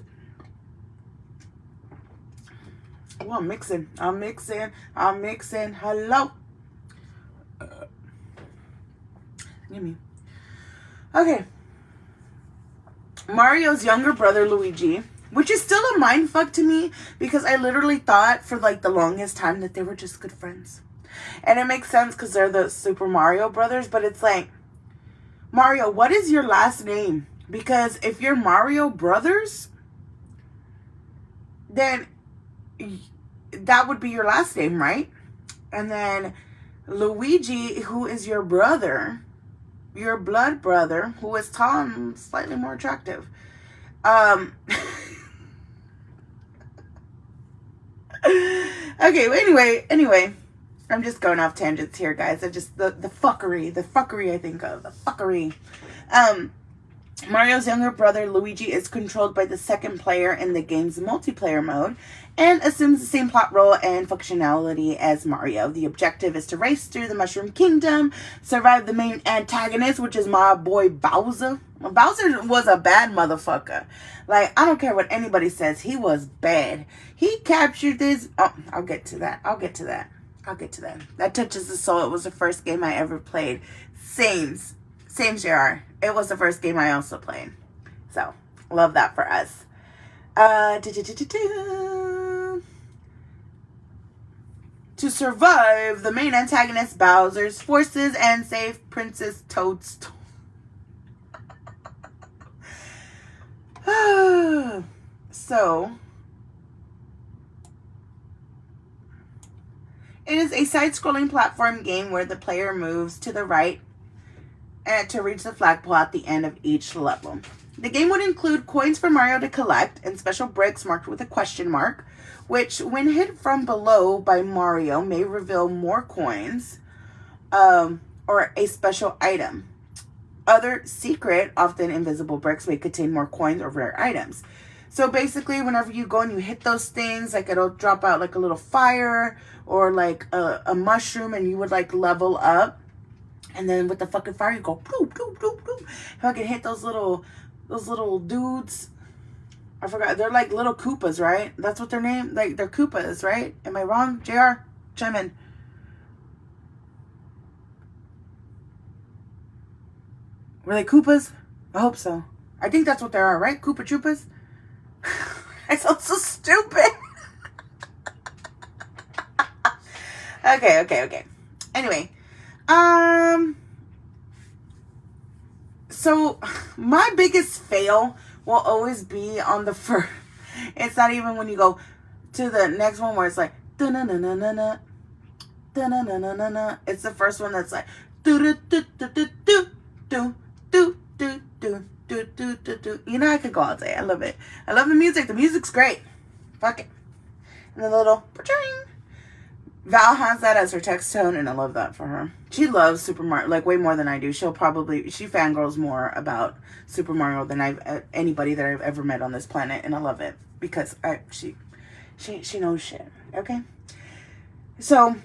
Oh, I'm mixing. Hello. Give me. Okay. Mario's younger brother, Luigi, which is still a mindfuck to me because I literally thought for like the longest time that they were just good friends. And it makes sense because they're the Super Mario Brothers, but it's like, Mario, what is your last name? Because if you're Mario Brothers, then that would be your last name, right? And then Luigi, who is your brother, your blood brother, who is tall and slightly more attractive. Okay, anyway. I'm just going off tangents here, guys. I just, the fuckery I think of. The fuckery. Mario's younger brother, Luigi, is controlled by the second player in the game's multiplayer mode and assumes the same plot role and functionality as Mario. The objective is to race through the Mushroom Kingdom, survive the main antagonist, which is my boy Bowser. Bowser was a bad motherfucker. Like, I don't care what anybody says. He was bad. He captured this. Oh, I'll get to that. That touches the soul. It was the first game I ever played. Same, JR. It was the first game I also played. So, love that for us. To survive the main antagonist Bowser's forces and save Princess Toadstool. So, it is a side-scrolling platform game where the player moves to the right and to reach the flagpole at the end of each level. The game would include coins for Mario to collect and special bricks marked with a question mark, which, when hit from below by Mario, may reveal more coins or a special item. Other secret, often invisible bricks may contain more coins or rare items. So basically, whenever you go and you hit those things, like it'll drop out like a little fire or like a mushroom and you would like level up. And then with the fucking fire, you go bloop, bloop, bloop, bloop. Fucking hit those little dudes. I forgot. They're like little Koopas, right? That's what they're named. Like, they're Koopas, right? Am I wrong? JR, chime in. Were they Koopas? I hope so. I think that's what they are, right? Koopa Troopas? I sound so stupid. Okay. Anyway. So my biggest fail will always be on the first. It's not even when you go to the next one where it's like da-na-na-na-na-na, da-na-na-na-na-na. It's the first one that's like do-do-do-do-do-do, do-do-do-do-do-do-do. You know, I could go all day. I love it. I love the music. The music's great. Fuck it. And the little pa-ching. Val has that as her text tone, and I love that for her. She loves Super Mario, like, way more than I do. She fangirls more about Super Mario than anybody that I've ever met on this planet, and I love it because she knows shit. Okay, so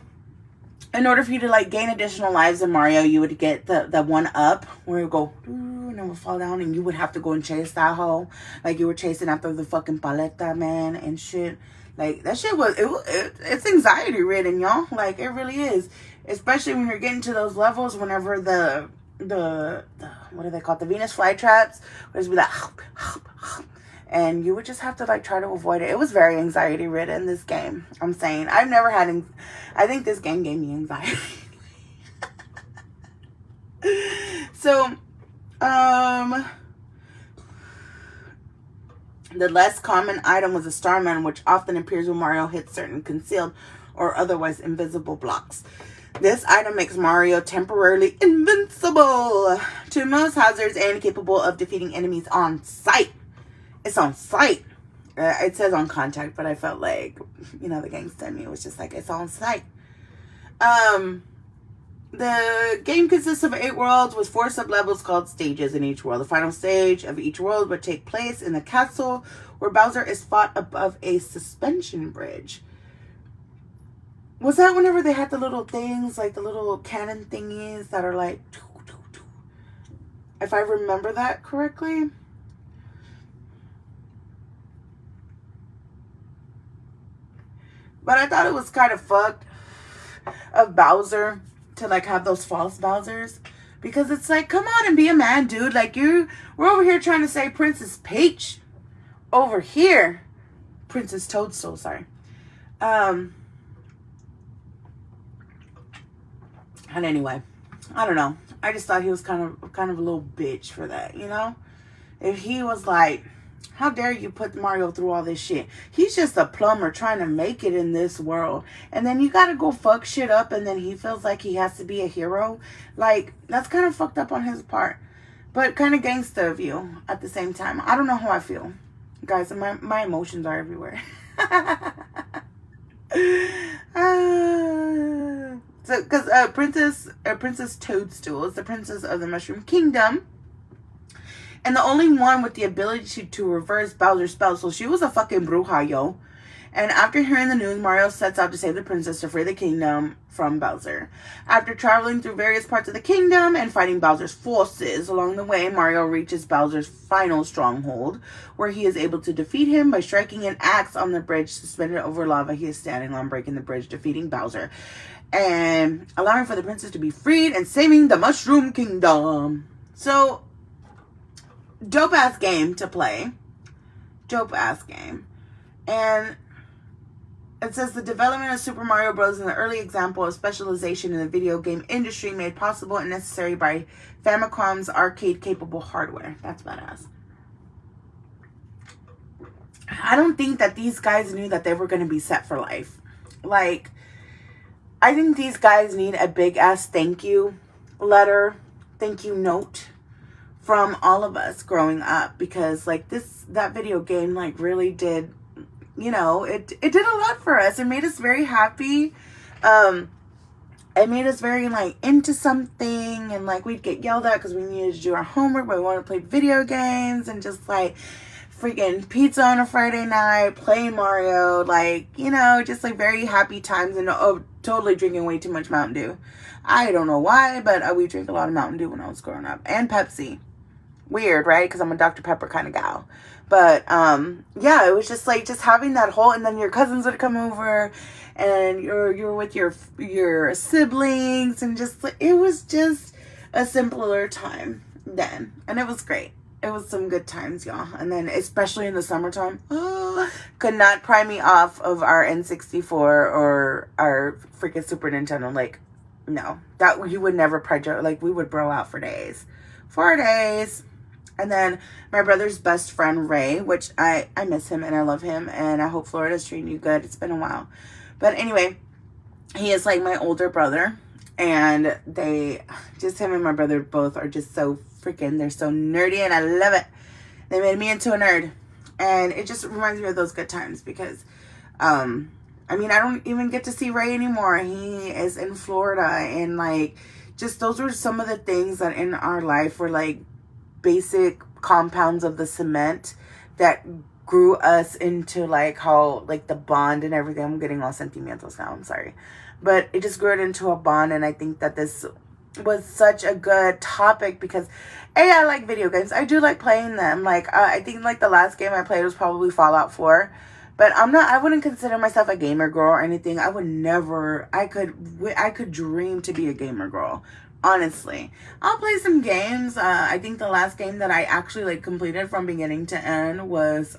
in order for you to like gain additional lives in Mario, you would get the one up where you go and it would fall down, and you would have to go and chase that hoe like you were chasing after the fucking paleta man and shit. Like, that shit it's anxiety ridden, y'all. Like, it really is. Especially when you're getting to those levels whenever the what are they called? The Venus flytraps. Where it's be like, and you would just have to, like, try to avoid it. It was very anxiety ridden, this game. I'm saying. I've never had, I think this game gave me anxiety. So, the less common item was a Starman, which often appears when Mario hits certain concealed or otherwise invisible blocks. This item makes Mario temporarily invincible to most hazards and capable of defeating enemies on sight. It's on sight. It says on contact, but I felt like, you know, the gangsta in me was just like, it's on sight. The game consists of 8 worlds with 4 sub-levels called stages in each world. The final stage of each world would take place in the castle where Bowser is fought above a suspension bridge. Was that whenever they had the little things, like the little cannon thingies that are like, if I remember that correctly? But I thought it was kind of fucked of Bowser to like have those false Bowsers, because it's like, come on and be a man, dude. Like, we're over here trying to say Princess Peach over here, Princess Toadstool, sorry. And anyway, I don't know, I just thought he was kind of a little bitch for that, you know. If he was like, how dare you put Mario through all this shit? He's just a plumber trying to make it in this world. And then you gotta go fuck shit up, and then he feels like he has to be a hero. Like, that's kind of fucked up on his part. But kind of gangster of you at the same time. I don't know how I feel. Guys, my emotions are everywhere. So, because Princess Toadstool is the princess of the Mushroom Kingdom. And the only one with the ability to reverse Bowser's spell. So she was a fucking bruja, yo. And after hearing the news, Mario sets out to save the princess to free the kingdom from Bowser. After traveling through various parts of the kingdom and fighting Bowser's forces, along the way, Mario reaches Bowser's final stronghold, where he is able to defeat him by striking an axe on the bridge suspended over lava he is standing on, breaking the bridge, defeating Bowser, and allowing for the princess to be freed and saving the Mushroom Kingdom. So, dope ass game to play. Dope ass game. And it says the development of Super Mario Bros. Is an early example of specialization in the video game industry made possible and necessary by Famicom's arcade-capable hardware. That's badass. I don't think that these guys knew that they were going to be set for life. Like, I think these guys need a big-ass thank you letter, thank you note from all of us growing up, because like that video game like really did, you know, it did a lot for us. It made us very happy. It made us very like into something, and like we'd get yelled at because we needed to do our homework, but we wanted to play video games and just like freaking pizza on a Friday night, play Mario, like, you know, just like very happy times, and totally drinking way too much Mountain Dew. I don't know why, but we drank a lot of Mountain Dew when I was growing up. And Pepsi. Weird, right? Because I'm a Dr. Pepper kind of gal. But, yeah, it was just like, just having that whole, and then your cousins would come over, and you're with your siblings, and just, it was just a simpler time then. And it was great. It was some good times, y'all. And then, especially in the summertime, could not pry me off of our N64 or our freaking Super Nintendo. Like, no. That, you would never pry, like, we would bro out for days. 4 days. And then my brother's best friend, Ray, which I miss him and I love him. And I hope Florida's treating you good. It's been a while. But anyway, he is like my older brother. And just him and my brother both are just so freaking, they're so nerdy and I love it. They made me into a nerd. And it just reminds me of those good times because, I mean, I don't even get to see Ray anymore. He is in Florida. And like, just those were some of the things that in our life were like basic compounds of the cement that grew us into like how like the bond and everything. I'm getting all sentimental now. I'm sorry. But it just grew it into a bond. And I think that this was such a good topic because I like video games. I do like playing them. Like, I think like the last game I played was probably Fallout 4. But I wouldn't consider myself a gamer girl or anything. I would never, I could dream to be a gamer girl. Honestly, I'll play some games. I think the last game that I actually like completed from beginning to end was,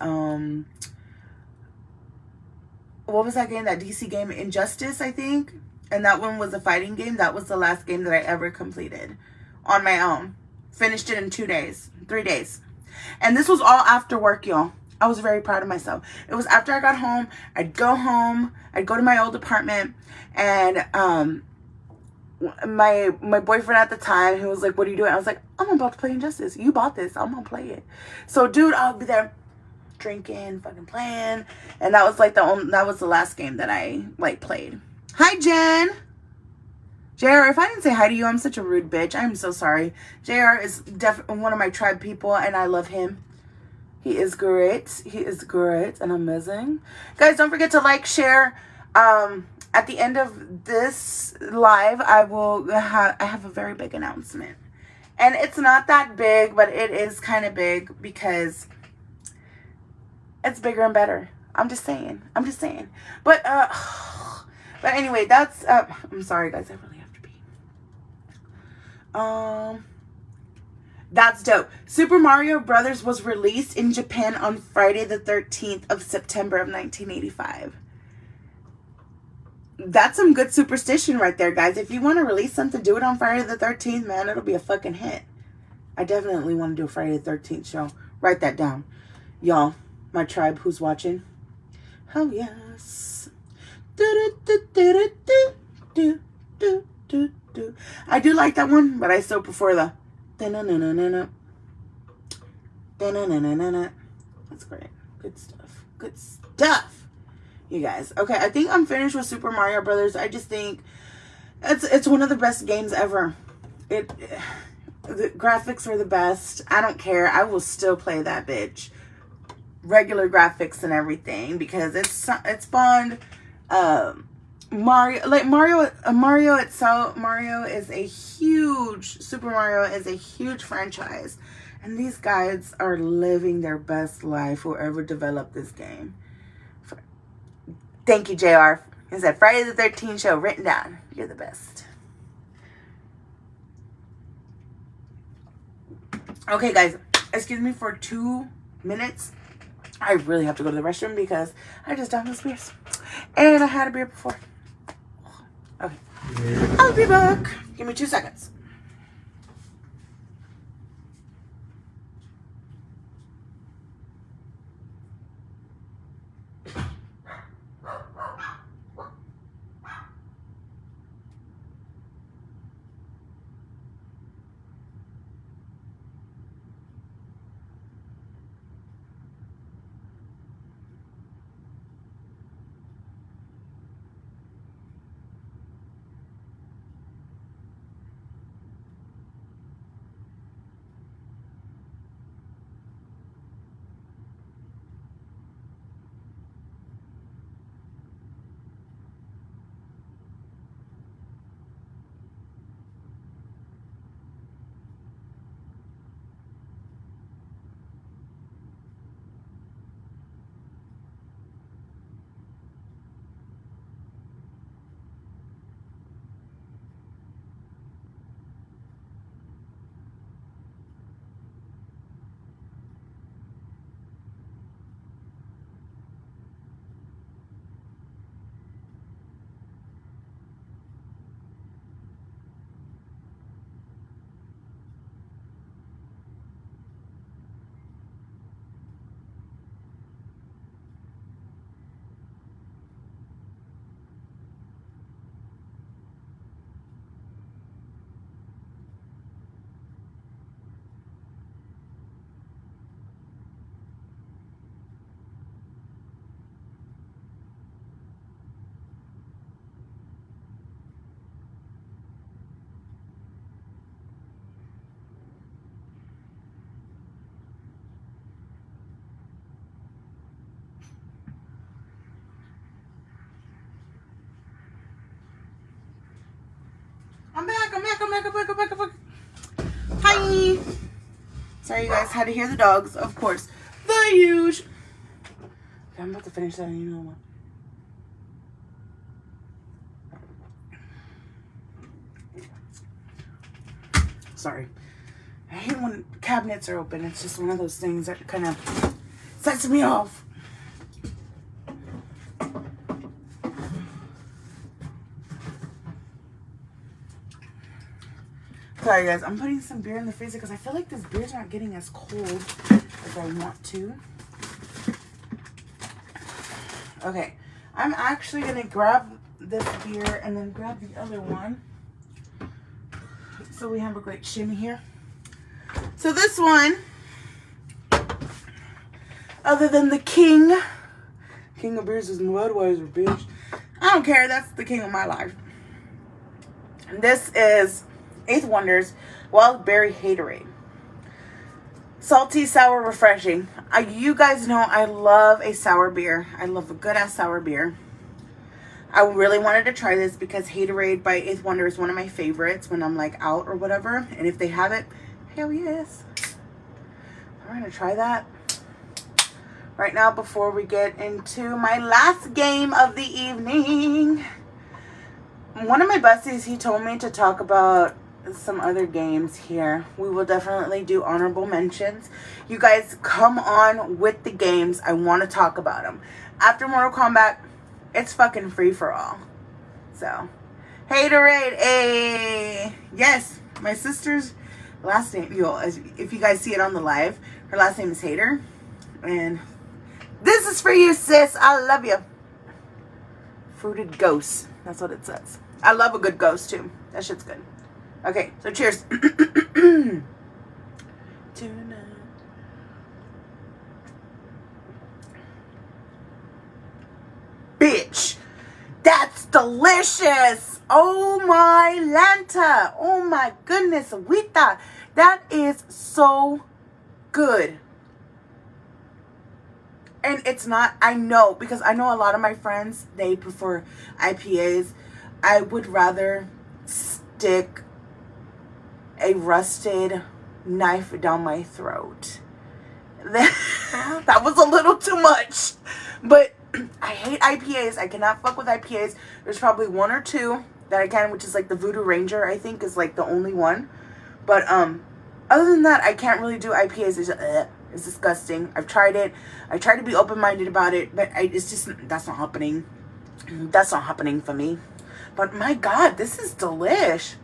what was that game? That DC game, Injustice, I think. And that one was a fighting game. That was the last game that I ever completed on my own. Finished it in 2 days, 3 days. And this was all after work, y'all. I was very proud of myself. It was after I got home. I'd go home. I'd go to my old apartment. And my boyfriend at the time, he was like, what are you doing? I was like, I'm about to play Injustice. You bought this. I'm going to play it. So, dude, I'll be there drinking, fucking playing. And that was like that was the last game that I like played. Hi, Jen. JR, if I didn't say hi to you, I'm such a rude bitch. I'm so sorry. JR is definitely one of my tribe people, and I love him. He is great. He is great and amazing. Guys, don't forget to like, share. At the end of this live, I have a very big announcement. And it's not that big, but it is kind of big because it's bigger and better. I'm just saying. But anyway, that's I'm sorry guys, I really have to pee. That's dope. Super Mario Brothers was released in Japan on Friday the 13th of September of 1985. That's some good superstition right there, guys. If you want to release something, do it on Friday the 13th, man. It'll be a fucking hit. I definitely want to do a Friday the 13th show. Write that down. Y'all, my tribe who's watching. Oh, yes. I do like that one, but I still prefer the That's great. Good stuff. Good stuff. You guys. Okay, I think I'm finished with Super Mario Brothers. I just think it's one of the best games ever. The graphics are the best. I don't care. I will still play that bitch. Regular graphics and everything because it's spawned Mario itself. Super Mario is a huge franchise, and these guys are living their best life. Whoever developed this game. Thank you, JR. It's that Friday the 13th show written down. You're the best. Okay, guys. Excuse me for 2 minutes. I really have to go to the restroom because I just downed those beers. And I had a beer before. Okay. I'll be back. Give me 2 seconds. I'm back. Hi. Sorry, you guys had to hear the dogs, of course. The huge. Okay, I'm about to finish that. You know what? Sorry. I hate when cabinets are open. It's just one of those things that kind of sets me off. Sorry guys, I'm putting some beer in the freezer because I feel like this beer's not getting as cold as I want to. Okay, I'm actually gonna grab this beer and then grab the other one. So we have a great shimmy here. So this one, other than the king of beers is Budweiser, bitch. I don't care, that's the king of my life. And this is 8th Wonder's Wild Berry Haterade. Salty, sour, refreshing. You guys know I love a sour beer. I love a good ass sour beer. I really wanted to try this because Haterade by 8th Wonder is one of my favorites when I'm like out or whatever. And if they have it, hell yes. We're gonna try that right now before we get into my last game of the evening. One of my besties, he told me to talk about some other games here. We will definitely do honorable mentions. You guys come on with the games. I want to talk about them. After Mortal Kombat, it's fucking free for all. So, Haterade, hey! Yes, my sister's last name, if you guys see it on the live, her last name is Hater. And this is for you, sis. I love you. Fruited Ghost. That's what it says. I love a good ghost, too. That shit's good. Okay, so cheers. Bitch, that's delicious. Oh my Lanta. Oh my goodness, Wita. That is so good. And it's not, I know, because I know a lot of my friends, they prefer IPAs. I would rather stick a rusted knife down my throat. That was a little too much. But I hate IPAs. I cannot fuck with IPAs. There's probably one or two that I can, which is like the Voodoo Ranger, I think, is like the only one. But other than that, I can't really do IPAs. It's disgusting. I've tried it. I try to be open-minded about it, but it's just, that's not happening. That's not happening for me. But my God, this is delish.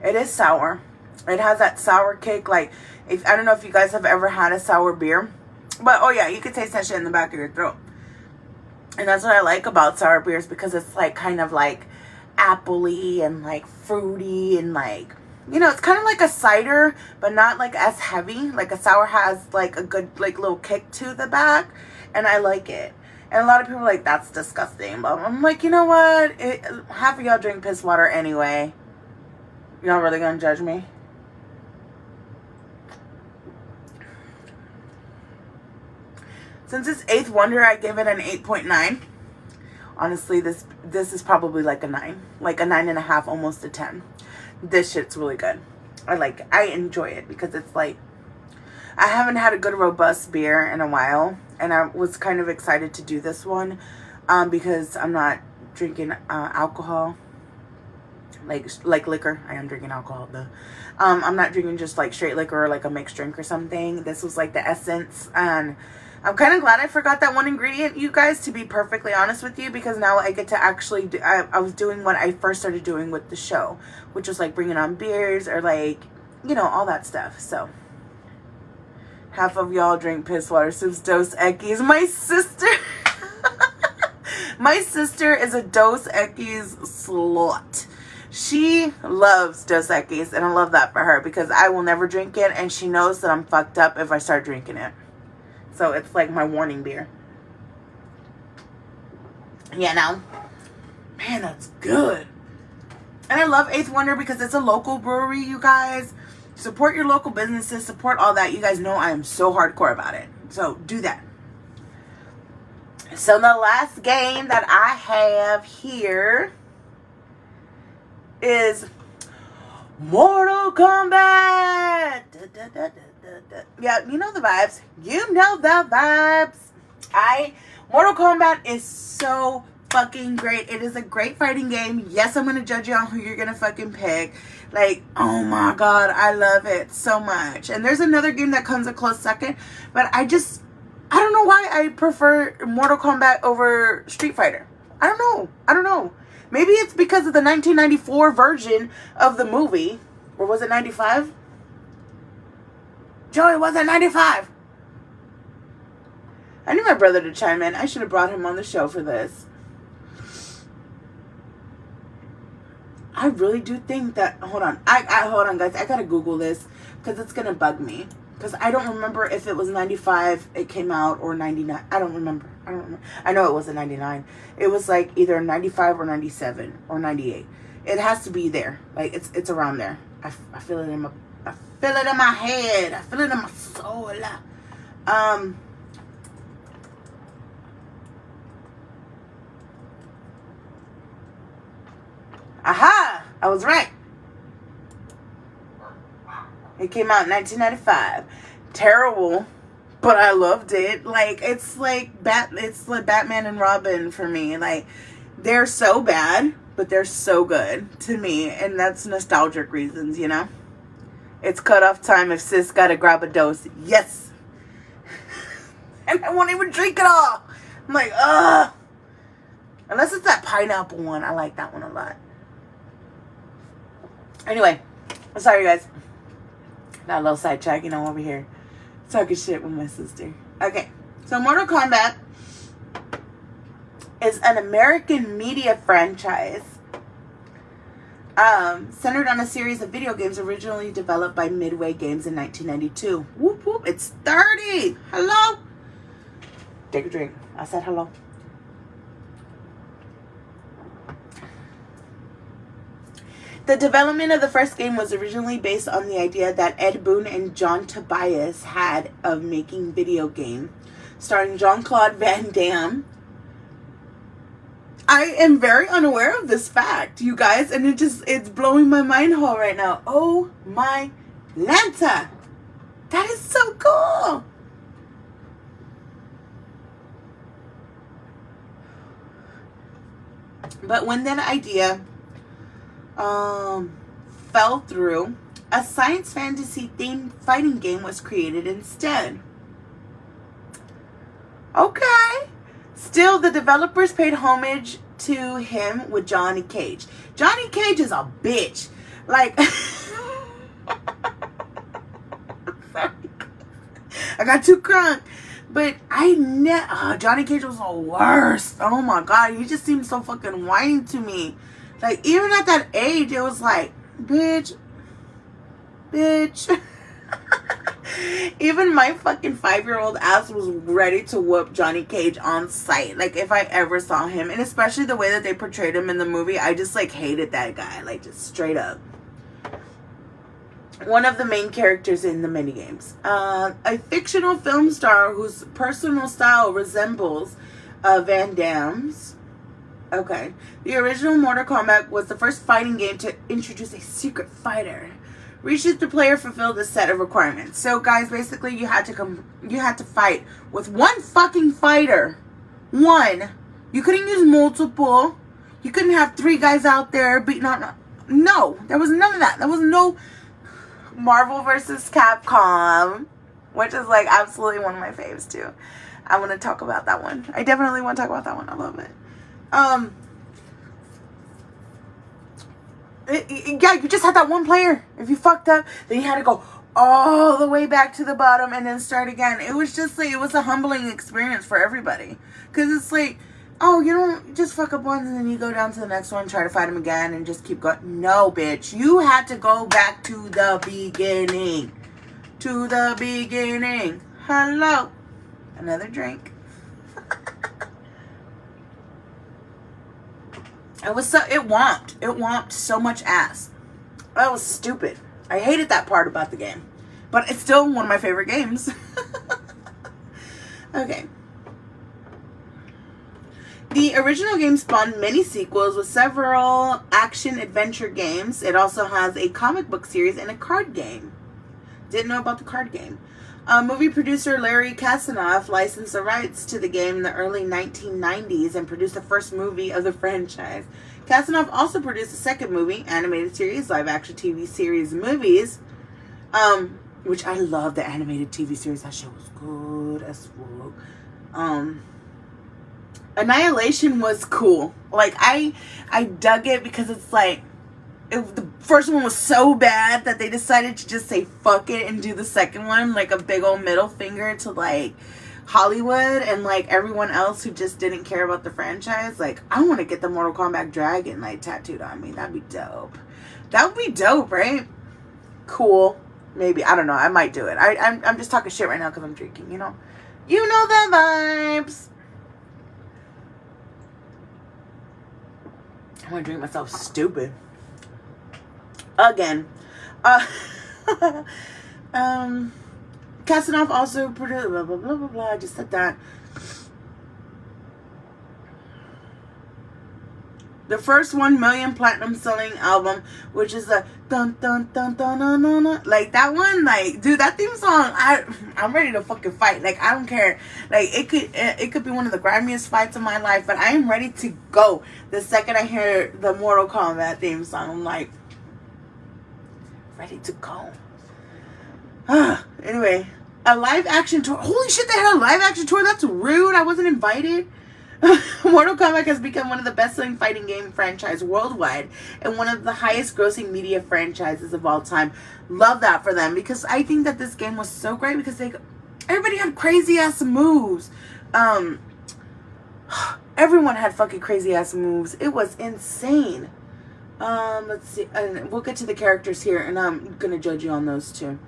It is sour. It has that sour kick. Like, I don't know if you guys have ever had a sour beer. But, oh yeah, you can taste that shit in the back of your throat. And that's what I like about sour beers, because it's like kind of like appley and like fruity and like, you know, it's kind of like a cider, but not like as heavy. Like a sour has like a good like little kick to the back, and I like it. And a lot of people are like, that's disgusting. But I'm like, you know what? Half of y'all drink piss water anyway. Y'all really gonna judge me? Since it's 8th Wonder, I give it an 8.9. Honestly, this is probably like a 9. Like a 9.5, almost a 10. This shit's really good. I enjoy it because it's like, I haven't had a good robust beer in a while. And I was kind of excited to do this one because I'm not drinking alcohol. Like liquor. I am drinking alcohol though. I'm not drinking just like straight liquor or like a mixed drink or something. This was like the essence, and I'm kind of glad I forgot that one ingredient, you guys, to be perfectly honest with you, because now I get to actually do, I was doing what I first started doing with the show, which was like bringing on beers or like, you know, all that stuff. So half of y'all drink piss water, sips Dos Equis. My sister my sister is a Dos Equis slut. She loves Dos Equis, and I love that for her because I will never drink it, and she knows that I'm fucked up if I start drinking it. So it's like my warning beer. Yeah, now, man, that's good. And I love 8th Wonder because it's a local brewery, you guys. Support your local businesses, support all that. You guys know I am so hardcore about it. So do that. So the last game that I have here is Mortal Kombat. Yeah, you know the vibes. You know the vibes. Mortal Kombat is so fucking great. It is a great fighting game. Yes, I'm gonna judge you on who you're gonna fucking pick. Like, oh my god, I love it so much. And there's another game that comes a close second, but I don't know why I prefer Mortal Kombat over Street Fighter. I don't know. Maybe it's because of the 1994 version of the movie. Or was it 95? Joey, was it 95? I need my brother to chime in. I should have brought him on the show for this. I really do think that... Hold on. Hold on, guys. I gotta Google this because it's gonna bug me. Because I don't remember if it was 95 it came out or 99. I don't remember. I know it wasn't 99. It was like either 95 or 97 or 98. It has to be there. Like, it's around there. I feel it in my... I feel it in my head. I feel it in my soul. Aha! I was right. It came out in 1995. Terrible, but I loved it. Like, it's like Batman and Robin for me. Like, they're so bad, but they're so good to me, and that's nostalgic reasons, you know? It's cutoff time if sis gotta grab a dose. Yes! And I won't even drink it all! I'm like, ugh! Unless it's that pineapple one. I like that one a lot. Anyway, I'm sorry, guys. Got a little sidetrack, you know, over here. Talking shit with my sister. Okay, so Mortal Kombat is an American media franchise centered on a series of video games originally developed by Midway Games in 1992. Whoop, whoop, it's 30. Hello? Take a drink. I said hello. The development of the first game was originally based on the idea that Ed Boon and John Tobias had of making video game, starring Jean-Claude Van Damme. I am very unaware of this fact, you guys, and it's blowing my mind hole right now. Oh my Lanta! That is so cool! But when that idea fell through, a science fantasy themed fighting game was created instead. Okay. Still, the developers paid homage to him with Johnny Cage. Johnny Cage is a bitch. Like, sorry. I got too crunk. But Johnny Cage was the worst. Oh my god, he just seemed so fucking whiny to me. Like, even at that age, it was like, bitch. Even my fucking 5-year-old ass was ready to whoop Johnny Cage on sight. Like, if I ever saw him. And especially the way that they portrayed him in the movie, I just, like, hated that guy. Like, just straight up. One of the main characters in the minigames. A fictional film star whose personal style resembles Van Damme's. Okay. The original Mortal Kombat was the first fighting game to introduce a secret fighter. Reaches the player fulfilled a set of requirements. So, guys, basically, you had to fight with one fucking fighter. One. You couldn't use multiple. You couldn't have 3 guys out there beating on. No, there was none of that. There was no Marvel versus Capcom, which is like absolutely one of my faves too. I want to talk about that one. I definitely want to talk about that one. I love it. Yeah, you just had that one player. If you fucked up, then you had to go all the way back to the bottom and then start again. It was just like, it was a humbling experience for everybody. Because it's like, oh, you don't just fuck up once and then you go down to the next one, try to fight him again and just keep going. No, bitch. You had to go back to the beginning. To the beginning. Hello. Another drink. It whomped so much ass. That was stupid. I hated that part about the game. But it's still one of my favorite games. Okay. The original game spawned many sequels with several action-adventure games. It also has a comic book series and a card game. Didn't know about the card game. Movie producer Larry Kasanoff licensed the rights to the game in the early 1990s and produced the first movie of the franchise. Kasanoff also produced the second movie, animated series, live-action TV series, movies, which I love the animated TV series. That show was good as fuck. Annihilation was cool. Like, I dug it because it's like, the first one was so bad that they decided to just say fuck it and do the second one, like a big old middle finger to like Hollywood and like everyone else who just didn't care about the franchise. Like, I want to get the Mortal Kombat dragon like tattooed on me. That'd be dope. That would be dope, right? Cool. Maybe. I don't know. I might do it. I'm just talking shit right now because I'm drinking, you know? You know the vibes. I'm gonna drink myself stupid. Again. Kasanoff also produced blah blah blah blah blah. I just said that. The first 1 million platinum selling album, which is a dun dun dun dun dun dun dun. Like that one, like dude, that theme song, I'm ready to fucking fight. Like I don't care. Like it could be one of the grimiest fights of my life, but I am ready to go. The second I hear the Mortal Kombat theme song, I'm like ready to go. Anyway, a live action tour. Holy shit, they had a live action tour. That's rude. I wasn't invited. Mortal Kombat has become one of the best-selling fighting game franchise worldwide and one of the highest-grossing media franchises of all time. Love that for them because I think that this game was so great because everybody had crazy-ass moves. Everyone had fucking crazy-ass moves. It was insane. Let's see. And we'll get to the characters here, and I'm gonna judge you on those too.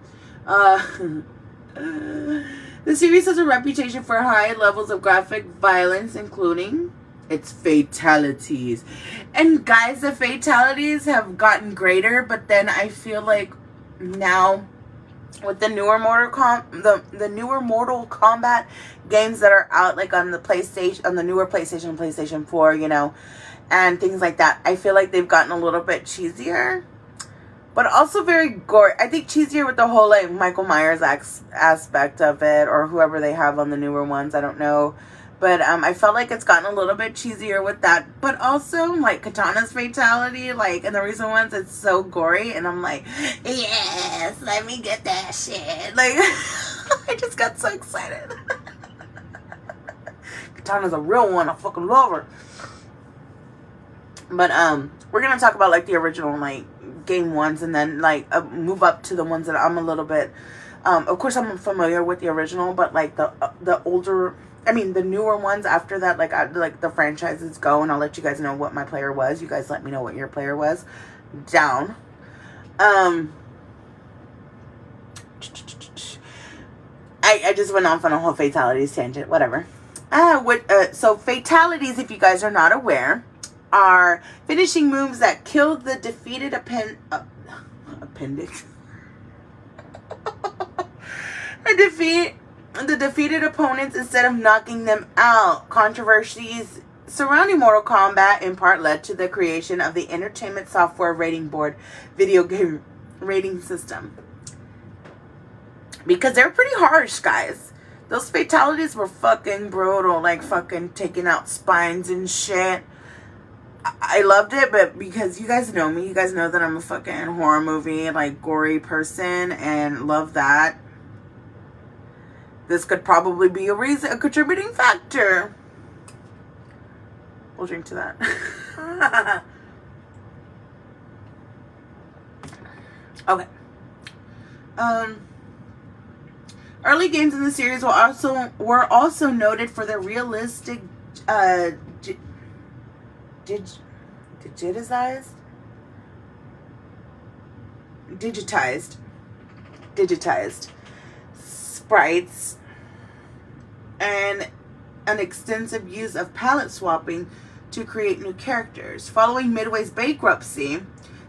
The series has a reputation for high levels of graphic violence, including its fatalities. And guys, the fatalities have gotten greater, but then I feel like now with the newer the newer Mortal Kombat games that are out, like on the PlayStation, on the newer PlayStation 4, you know, and things like that, I feel like they've gotten a little bit cheesier. But also very gory. I think cheesier with the whole like Michael Myers aspect of it, or whoever they have on the newer ones. I don't know, but I felt like it's gotten a little bit cheesier with that. But also like Katana's fatality, like in the recent ones, it's so gory, and I'm like, yes, let me get that shit. Like I just got so excited. Katana's a real one. I fucking love her. But we're gonna talk about like the original like game ones, and then like move up to the ones that I'm a little bit of course I'm familiar with the original, but like the older, I mean the newer ones after that, like like the franchises go, and I'll let you guys know what my player was. You guys let me know what your player was down. I just went off on a whole fatalities tangent, whatever. So fatalities, if you guys are not aware, are finishing moves that kill the defeated appendix. The defeated opponents instead of knocking them out. Controversies surrounding Mortal Kombat in part led to the creation of the Entertainment Software Rating Board video game rating system. Because they're pretty harsh, guys. Those fatalities were fucking brutal, like fucking taking out spines and shit. I loved it, but because you guys know me, you guys know that I'm a fucking horror movie, like, gory person, and love that. This could probably be a contributing factor. We'll drink to that. Okay. Early games in the series were also noted for their realistic, digitized sprites and an extensive use of palette swapping to create new characters. Following Midway's bankruptcy,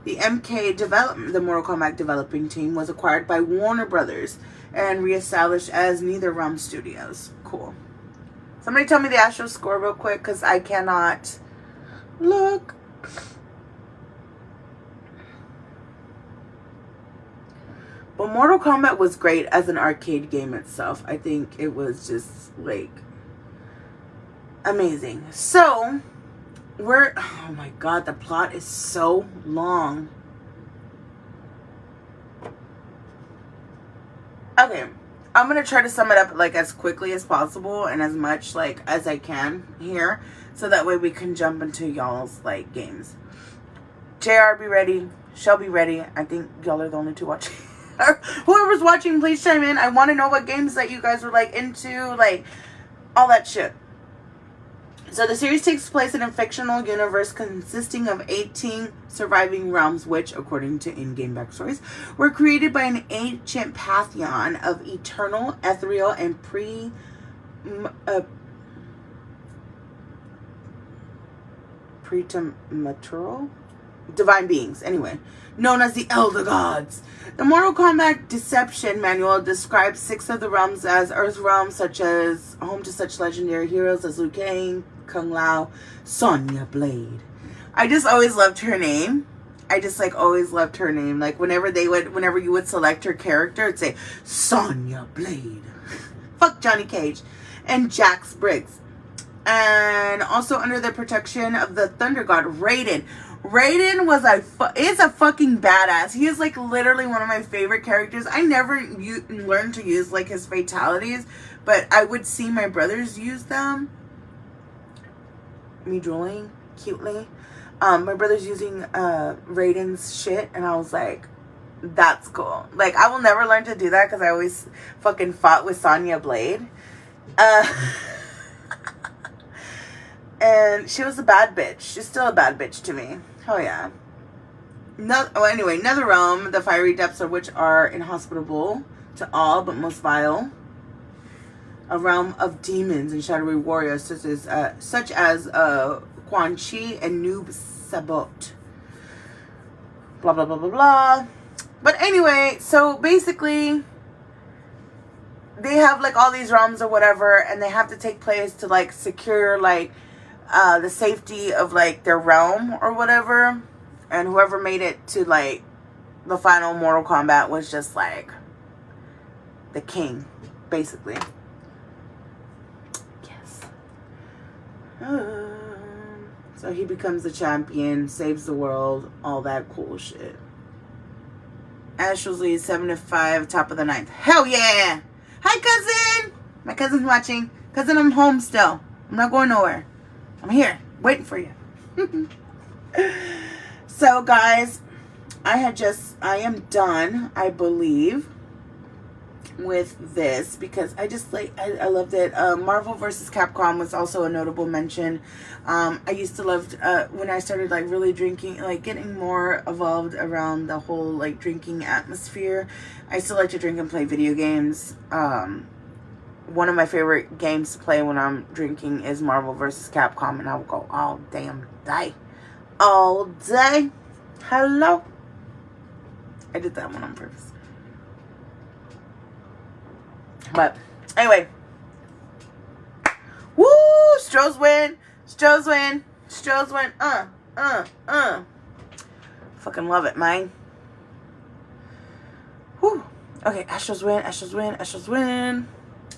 the the Mortal Kombat developing team was acquired by Warner Brothers and reestablished as NetherRealm Studios. Cool. Somebody tell me the Astro score real quick, because I cannot look. But Mortal Kombat was great as an arcade game itself. I think it was just, like, amazing. So, oh my god, the plot is so long. Okay, I'm going to try to sum it up, like, as quickly as possible and as much, like, as I can here. So that way we can jump into y'all's, like, games. JR, be ready. Shell, be ready. I think y'all are the only two watching. Whoever's watching, please chime in. I want to know what games that you guys were, like, into, like, all that shit. So the series takes place in a fictional universe consisting of 18 surviving realms, which, according to in-game backstories, were created by an ancient pantheon of eternal, ethereal, and preternatural divine beings, anyway, known as the Elder Gods. The Mortal Kombat Deception Manual describes 6 of the realms as Earth realms, such as home to such legendary heroes as Liu Kang, Kung Lao, Sonya Blade. I just always loved her name. I just, like, always loved her name. Like, whenever you would select her character, it'd say Sonya Blade. Fuck Johnny Cage. And Jax Briggs. And also under the protection of the Thunder God, Raiden. Raiden is a fucking badass. He is, like, literally one of my favorite characters. I never learned to use, like, his fatalities, but I would see my brothers use them. Me drooling cutely. My brother's using Raiden's shit, and I was like, that's cool. Like, I will never learn to do that because I always fucking fought with Sonya Blade. And she was a bad bitch. She's still a bad bitch to me. Hell yeah. Anyway, Nether Realm, the fiery depths of which are inhospitable to all but most vile. A realm of demons and shadowy warriors such as Quan Chi and Noob Sabot. Blah, blah, blah, blah, blah. But anyway, so basically, they have, like, all these realms or whatever, and they have to take place to, like, secure, like, the safety of, like, their realm or whatever. And whoever made it to, like, the final Mortal Kombat was just, like, the king, basically. Yes. So he becomes the champion, saves the world, all that cool shit. Astros lead 7-5, top of the 9th. Hell yeah! Hi, cousin! My cousin's watching. Cousin, I'm home still. I'm not going nowhere. I'm here, waiting for you. So, guys, I am done, I believe, with this because I just, like, I loved it. Marvel vs. Capcom was also a notable mention. I used to love, when I started, like, really drinking, like, getting more evolved around the whole, like, drinking atmosphere. I still like to drink and play video games. One of my favorite games to play when I'm drinking is Marvel vs. Capcom, and I will go all damn day. All day. Hello? I did that one on purpose. But, anyway. Woo! Stros win. Stros win. Stros win. Fucking love it, man. Woo. Okay, Astros win. Astros win. Astros win.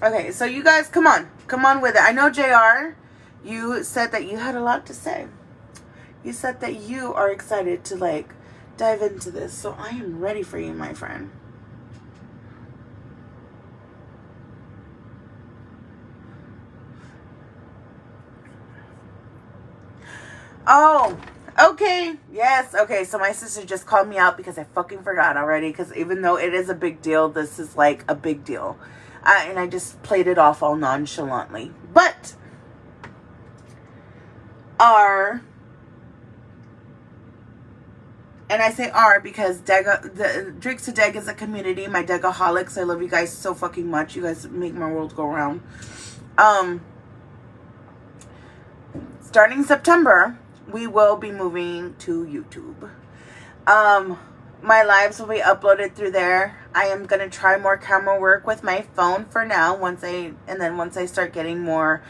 Okay, so you guys, come on. Come on with it. I know, JR, you said that you had a lot to say. You said that you are excited to, like, dive into this. So I am ready for you, my friend. Oh, okay. Yes. Okay. So my sister just called me out because I fucking forgot already. Because even though it is a big deal, this is like a big deal. And I just played it off all nonchalantly. But and I say our because the Drinks to Deg is a community. My Degaholics, I love you guys so fucking much. You guys make my world go round. Starting September, we will be moving to YouTube. My lives will be uploaded through there. I am going to try more camera work with my phone for now. Once I start getting more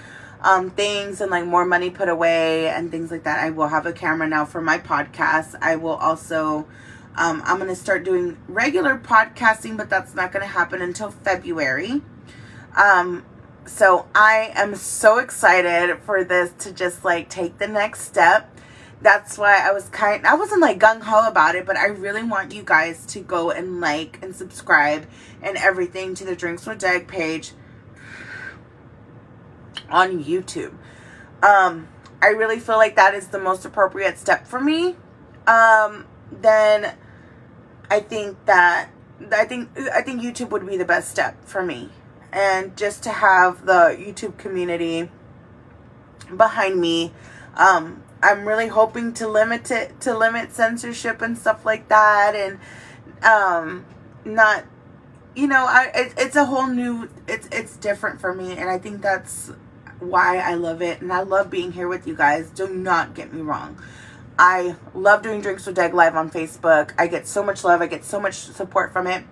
things and like more money put away and things like that, I will have a camera now for my podcast. I will also, I'm going to start doing regular podcasting, but that's not going to happen until February. So I am so excited for this to just like take the next step. That's why I wasn't like gung-ho about it, but I really want you guys to go and like and subscribe and everything to the Drinks with Dag page on YouTube. I really feel like that is the most appropriate step for me. Then I think YouTube would be the best step for me. And just to have the YouTube community behind me, I'm really hoping to limit censorship and stuff like that, and not, it's a whole new, it's different for me, and I think that's why I love it, and I love being here with you guys. Do not get me wrong. I love doing Drinks with Dag live on Facebook. I get so much love. I get so much support from it.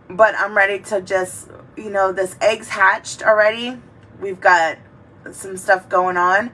But I'm ready to just, this egg's hatched already. We've got some stuff going on.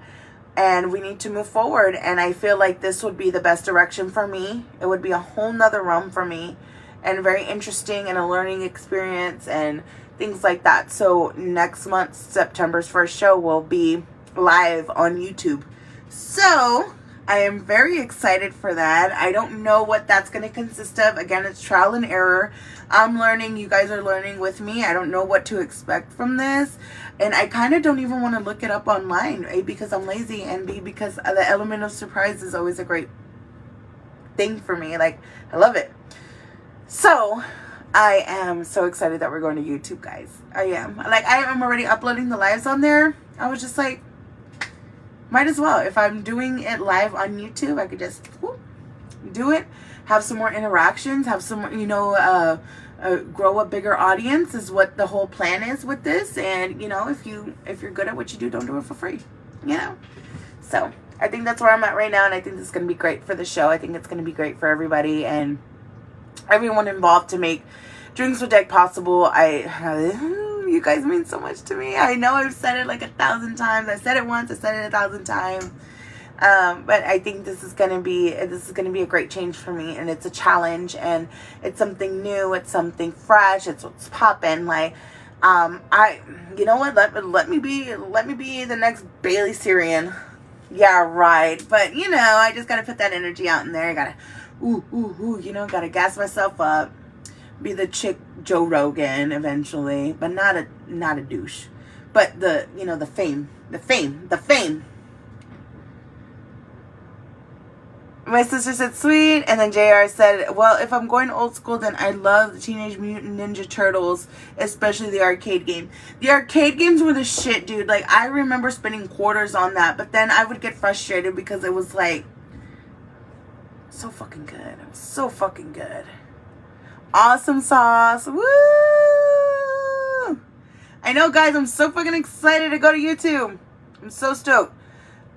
And we need to move forward. And I feel like this would be the best direction for me. It would be a whole nother realm for me. And very interesting and a learning experience and things like that. So next month, September's first show will be live on YouTube. So I am very excited for that. I don't know what that's going to consist of. Again, it's trial and error. I'm learning. You guys are learning with me. I don't know what to expect from this. And I kind of don't even want to look it up online. A, because I'm lazy, and B, because the element of surprise is always a great thing for me. Like, I love it. So I am so excited that we're going to YouTube, guys. I am. Like, I am already uploading the lives on there. I was just like, might as well. If I'm doing it live on YouTube, I could just do it. Have some more interactions. Have some, grow a bigger audience is what the whole plan is with this. And, if you're good at what you do, don't do it for free. So I think that's where I'm at right now. And I think this is going to be great for the show. I think it's going to be great for everybody and everyone involved to make Drinks with Dag possible. You guys mean so much to me. I know I've said it like 1,000 times. I said it once. I said it 1,000 times. But I think this is gonna be a great change for me, and it's a challenge, and it's something new. It's something fresh. It's what's popping. Like, you know what? Let me be the next Bailey Syrian. Yeah, right. But I just gotta put that energy out in there. I gotta, gotta gas myself up. Be the chick Joe Rogan eventually, but not a douche. But the fame. My sister said sweet, and then JR said, well, if I'm going old school, then I love the Teenage Mutant Ninja Turtles, especially the arcade game. The arcade games were the shit, dude. Like, I remember spending quarters on that, but then I would get frustrated because it was like so fucking good. It was so fucking good. Awesome sauce. Woo! I know, guys, I'm so fucking excited to go to YouTube. I'm so stoked.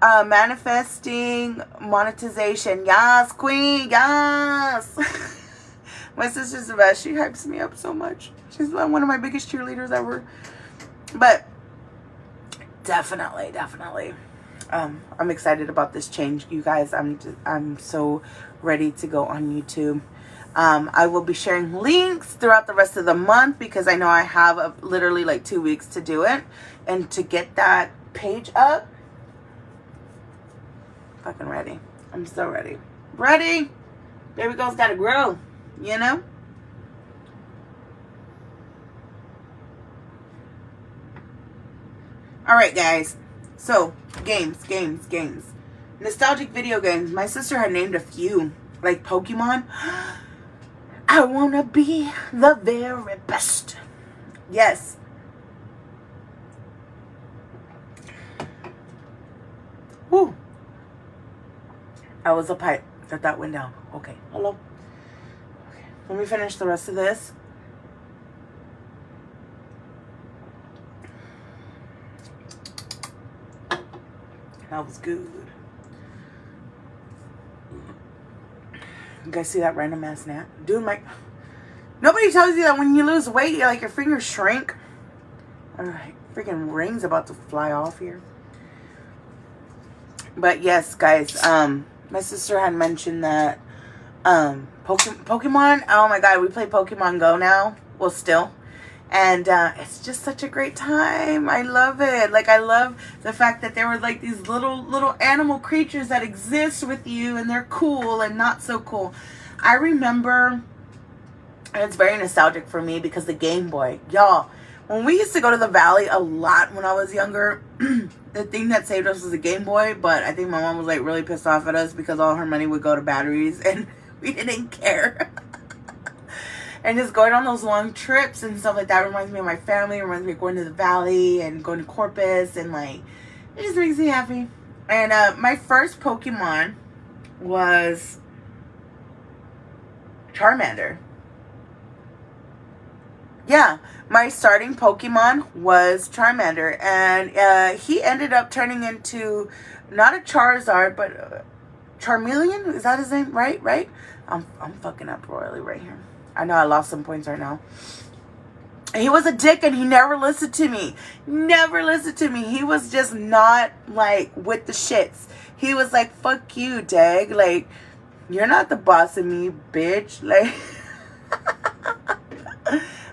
Manifesting monetization. Yes, queen. Yes. My sister's the best. She hypes me up so much. She's one of my biggest cheerleaders ever. But definitely. I'm excited about this change, you guys. I'm so ready to go on YouTube. I will be sharing links throughout the rest of the month because I know I have literally like 2 weeks to do it and to get that page up. Fucking ready. I'm so ready. Ready? Baby girl's gotta grow, Alright, guys. So, games. Nostalgic video games. My sister had named a few. Like Pokemon. I wanna be the very best. Yes. Woo. I was up high. That went down. Okay. Hello. Okay. Let me finish the rest of this. That was good. You guys see that random ass snap? Dude, nobody tells you that when you lose weight, your fingers shrink. Alright. Freaking ring's about to fly off here. But yes, guys, my sister had mentioned that Pokemon, oh my god, we play Pokemon Go now. Well, still. And it's just such a great time. I love it. Like, I love the fact that there were like these little animal creatures that exist with you, and they're cool and not so cool. I remember, and it's very nostalgic for me because the Game Boy, y'all, when we used to go to the Valley a lot when I was younger, the thing that saved us was the Game Boy. But I think my mom was like really pissed off at us because all her money would go to batteries, and we didn't care. And just going on those long trips and stuff like that reminds me of my family, reminds me of going to the Valley and going to Corpus, and like, it just makes me happy. And my first Pokemon was Charmander. Yeah, my starting Pokemon was Charmander, and he ended up turning into not a Charizard, but Charmeleon. Is that his name? Right? I'm fucking up royally right here. I know I lost some points right now. He was a dick, and he never listened to me. Never listened to me. He was just not, like, with the shits. He was like, fuck you, Dag. Like, you're not the boss of me, bitch. Like,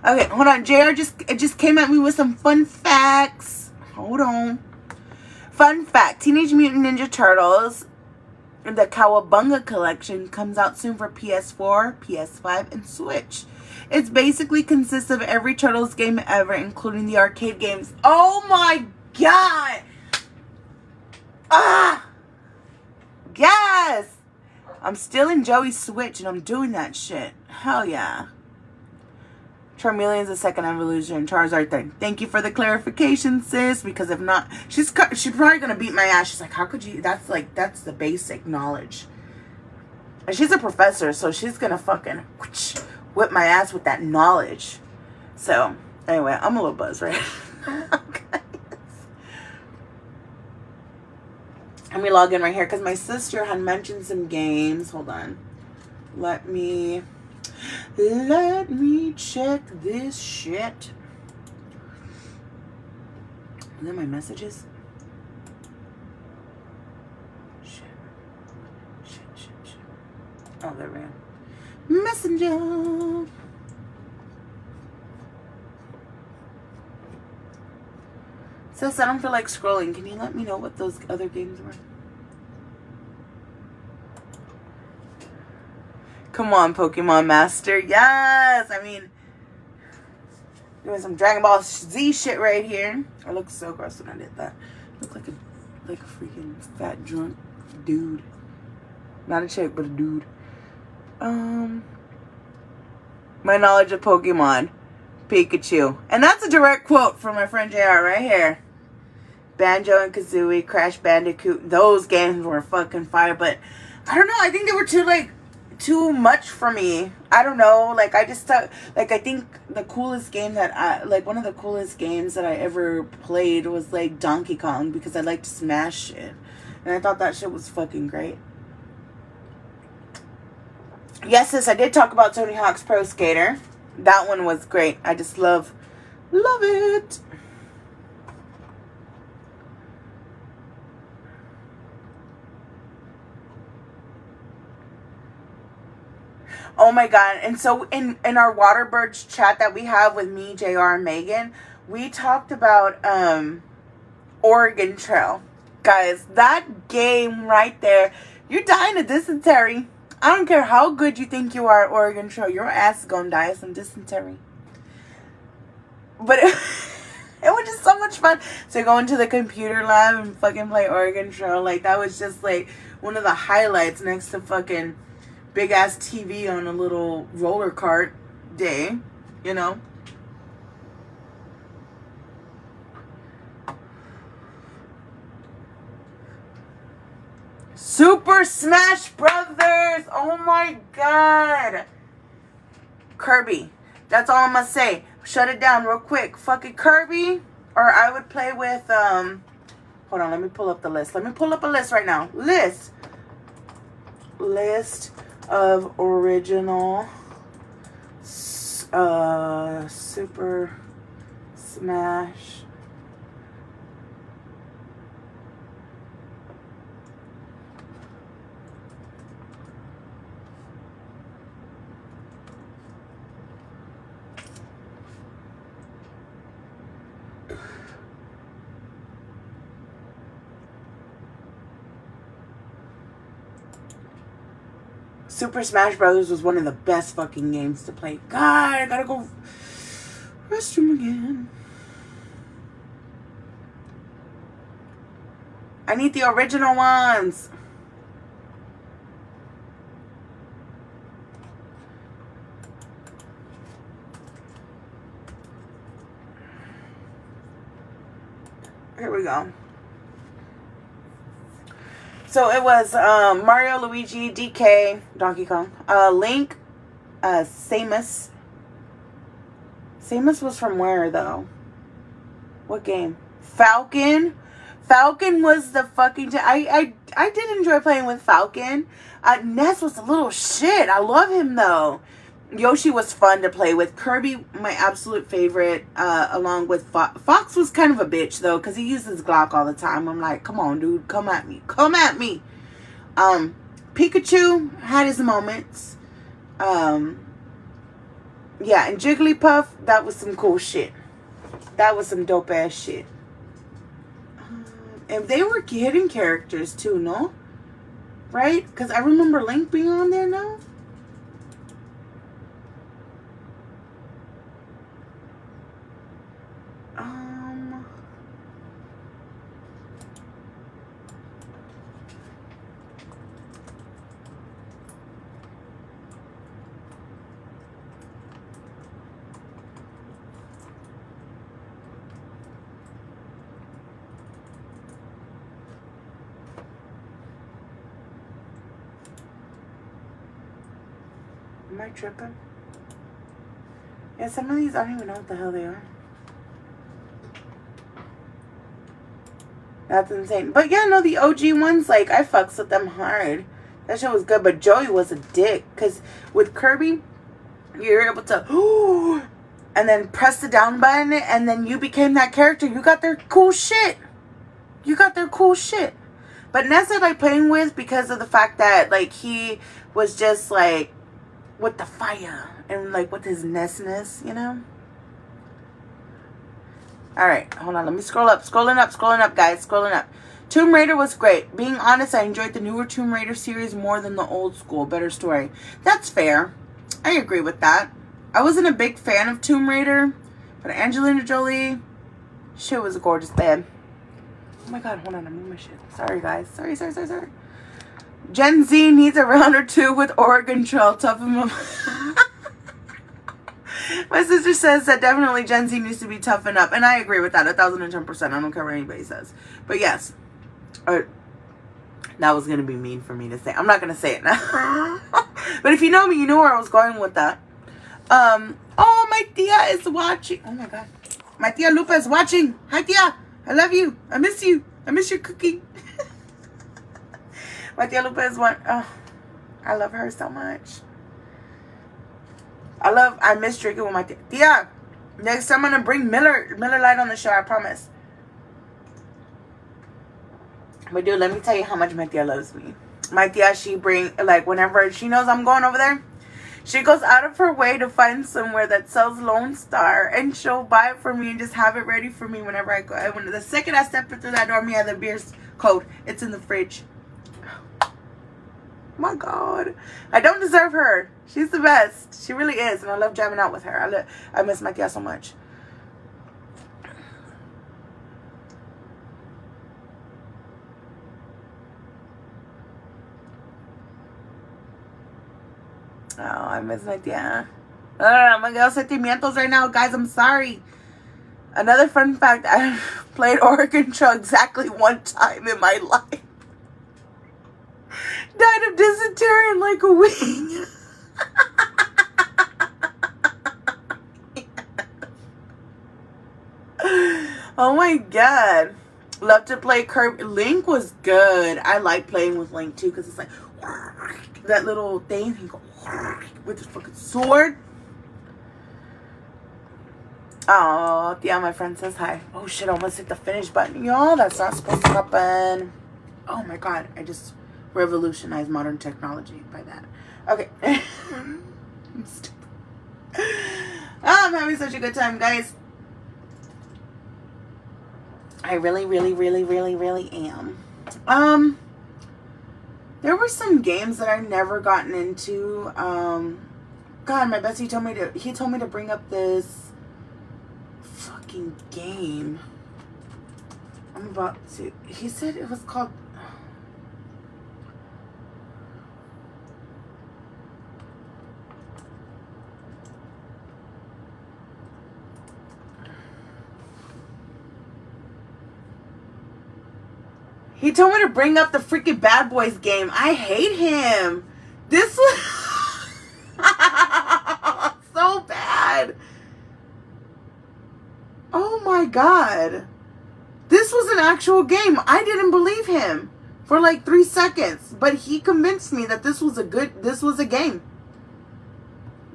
okay, hold on. JR just came at me with some fun facts. Hold on. Fun fact. Teenage Mutant Ninja Turtles, the Cowabunga collection, comes out soon for PS4, PS5, and Switch. It basically consists of every Turtles game ever, including the arcade games. Oh my god! Ah! Yes! I'm stealing Joey's Switch and I'm doing that shit. Hell yeah. Charmeleon's the second evolution. Charizard third. Thank you for the clarification, sis. Because if not, she's probably gonna beat my ass. She's like, how could you? That's the basic knowledge. And she's a professor, so she's gonna fucking whip my ass with that knowledge. So anyway, I'm a little buzzed, right? Okay. Let me log in right here because my sister had mentioned some games. Hold on. Let me check this shit. And then my messages. Shit. Oh, there we go. Messenger. Sis, I don't feel like scrolling. Can you let me know what those other games were? Come on, Pokemon Master. Yes! I mean, doing some Dragon Ball Z shit right here. I look so gross when I did that. I look like a freaking fat drunk dude. Not a chick, but a dude. My knowledge of Pokemon. Pikachu. And that's a direct quote from my friend JR right here. Banjo and Kazooie, Crash Bandicoot. Those games were fucking fire, but I don't know. I think they were too much for me. I don't know. Like, I just thought, like, I think the coolest game one of the coolest games that I ever played was, like, Donkey Kong, because I like to smash shit. And I thought that shit was fucking great. Yes, sis, I did talk about Tony Hawk's Pro Skater. That one was great. I just love it. Oh my god. And so in our Waterbirds chat that we have with me, JR, and Megan, we talked about Oregon Trail. Guys, that game right there, you're dying of dysentery. I don't care how good you think you are at Oregon Trail, your ass is gonna die of some dysentery. But it was just so much fun to go into the computer lab and fucking play Oregon Trail. Like, that was just like one of the highlights next to fucking big ass TV on a little roller cart day, you know. Super Smash Brothers! Oh my god! Kirby. That's all I'm gonna say. Shut it down real quick. Fucking Kirby. Or I would play with, hold on, let me pull up the list. Let me pull up a list right now. List of original Super Smash Super Smash Brothers was one of the best fucking games to play. God, I gotta go restroom again. I need the original ones. Here we go. So it was Mario, Luigi, DK, Donkey Kong, Link, Samus. Samus was from where, though? What game? Falcon. Falcon was the fucking... I did enjoy playing with Falcon. Ness was a little shit. I love him, though. Yoshi was fun to play with. Kirby, my absolute favorite, along with Fox. Fox was kind of a bitch, though, because he uses Glock all the time. I'm like, come on, dude. Come at me. Come at me. Pikachu had his moments. Yeah, and Jigglypuff, that was some cool shit. That was some dope ass shit. And they were hidden characters too, no? Right? Because I remember Link being on there now. Am I tripping? Yeah, some of these, I don't even know what the hell they are. That's insane. But yeah, no, the OG ones, like, I fucks with them hard. That shit was good, but Joey was a dick. Because with Kirby, you're able to, and then press the down button, and then you became that character. You got their cool shit. You got their cool shit. But Ness I like playing with because of the fact that, like, he was just, like, with the fire and like with his ness, you know. All right, hold on, let me scrolling up guys, scrolling up. Tomb Raider was great. Being honest, I enjoyed the newer Tomb Raider series more than the old school. Better story. That's fair. I agree with that. I wasn't a big fan of Tomb Raider, but Angelina Jolie, shit was a gorgeous babe. Oh my god, hold on, I moved my shit. Sorry guys, sorry. Gen Z needs a round or two with Oregon Trail. Toughen him up. My sister says that definitely Gen Z needs to be toughened up. And I agree with that 1,010%. I don't care what anybody says. But yes. That was going to be mean for me to say. I'm not going to say it now. But if you know me, you know where I was going with that. Oh, my tia is watching. Oh my god. My tia Lupa is watching. Hi tia. I love you. I miss you. I miss your cooking. My tia Lupa is one. Oh, I love her so much. I miss drinking with my tia. Tia, next time I'm going to bring Miller Lite on the show, I promise. But dude, let me tell you how much my tia loves me. My tia, she like, whenever she knows I'm going over there, she goes out of her way to find somewhere that sells Lone Star, and she'll buy it for me and just have it ready for me whenever I go. When the second I step through that door, me have the beer's cold. It's in the fridge. My god, I don't deserve her. She's the best. She really is, and I love jamming out with her. I miss my tia so much. Oh, I miss my tia. My girl sentimientos right now, guys. I'm sorry. Another fun fact: I played Oregon Trail exactly one time in my life. Died of dysentery in like a week. Oh my god. Love to play Kirby. Link was good. I like playing with Link too because it's like that little thing. He go with his fucking sword. Oh, yeah, my friend says hi. Oh shit, I almost hit the finish button. Y'all, that's not supposed to happen. Oh my god, I just revolutionized modern technology by that. Okay. I'm stupid. I'm having such a good time, guys. I really am. There were some games that I never gotten into. God, my bestie told me to bring up this fucking game. I'm about to. He said it was called. He told me to bring up the freaking Bad Boys game. I hate him. This was so bad. Oh my god. This was an actual game. I didn't believe him for like 3 seconds, but he convinced me that this was a game.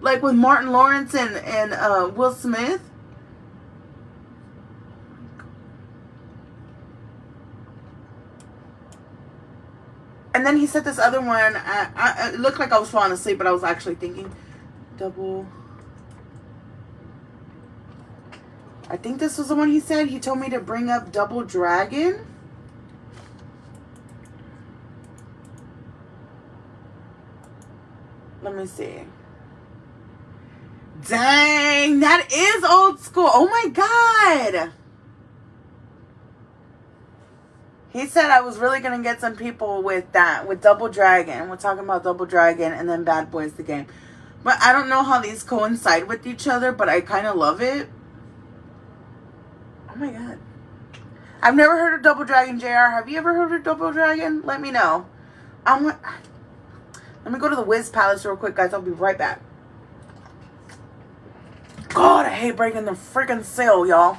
Like with Martin Lawrence and Will Smith. And then he said this other one. It looked like I was falling asleep, but I was actually thinking. I think this was the one he said. He told me to bring up Double Dragon. Let me see. Dang, that is old school. Oh my god. He said I was really going to get some people with that, with Double Dragon. We're talking about Double Dragon and then Bad Boys the game. But I don't know how these coincide with each other, but I kind of love it. Oh my god. I've never heard of Double Dragon, JR. Have you ever heard of Double Dragon? Let me know. Let me go to the Wiz Palace real quick, guys. I'll be right back. God, I hate breaking the freaking seal, y'all.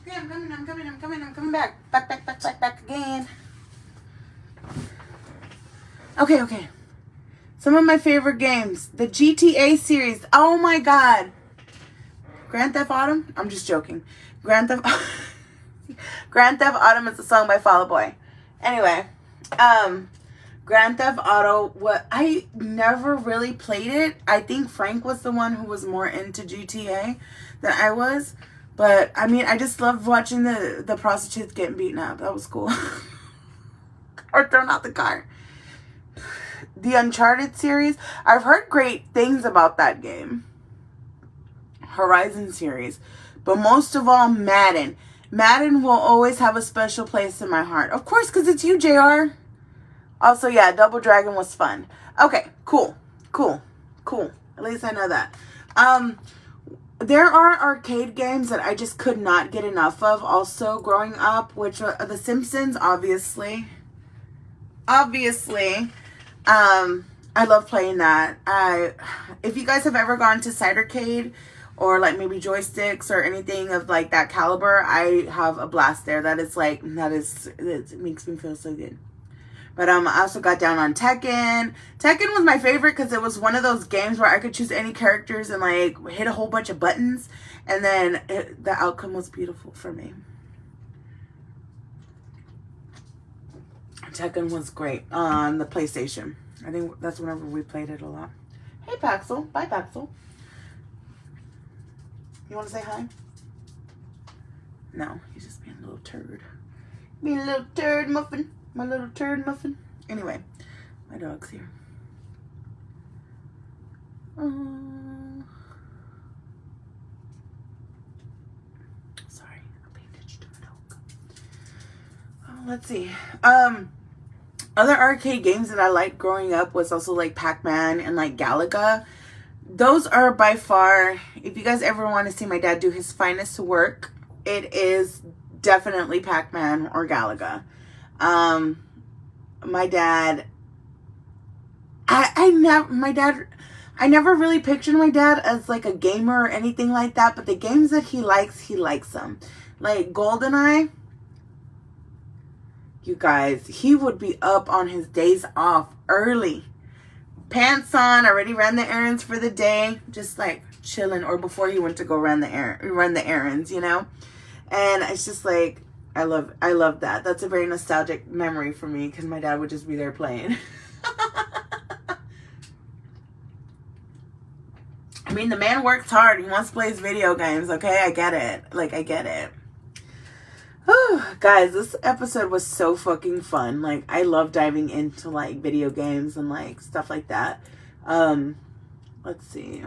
Okay, I'm coming back. Back again. Okay. Some of my favorite games. The GTA series. Oh my god. Grand Theft Auto? I'm just joking. Grand Theft Auto is a song by Fall Out Boy. Anyway, Grand Theft Auto, I never really played it. I think Frank was the one who was more into GTA than I was. But, I mean, I just loved watching the prostitutes getting beaten up. That was cool. Or thrown out the car. The Uncharted series. I've heard great things about that game. Horizon series. But most of all, Madden. Madden will always have a special place in my heart. Of course, because it's you, JR. Also, yeah, Double Dragon was fun. Okay, cool. At least I know that. There are arcade games that I just could not get enough of also growing up, which are The Simpsons, obviously. I love playing that. If you guys have ever gone to Cidercade or like maybe joysticks or anything of like that caliber, I have a blast there. It makes me feel so good. But I also got down on Tekken. Tekken was my favorite because it was one of those games where I could choose any characters and like hit a whole bunch of buttons. And then the outcome was beautiful for me. Tekken was great on the PlayStation. I think that's whenever we played it a lot. Hey, Paxel. Bye, Paxel. You want to say hi? No, he's just being a little turd. Being a little turd muffin. My little turd muffin. Anyway, my dog's here. Sorry, I'm paying attention to my dog. Let's see. Other arcade games that I liked growing up was also like Pac-Man and like Galaga. Those are by far, if you guys ever want to see my dad do his finest work, it is definitely Pac-Man or Galaga. My dad, I never really pictured my dad as like a gamer or anything like that, but the games that he likes them. Like GoldenEye, you guys, he would be up on his days off early. Pants on, already ran the errands for the day, just like chilling, or before he went to go run the errands, you know? And it's just like, I love that. That's a very nostalgic memory for me because my dad would just be there playing. I mean, the man works hard. He wants to play his video games, okay? I get it. Like, I get it. Whew, guys, this episode was so fucking fun. Like, I love diving into, like, video games and, like, stuff like that. Let's see.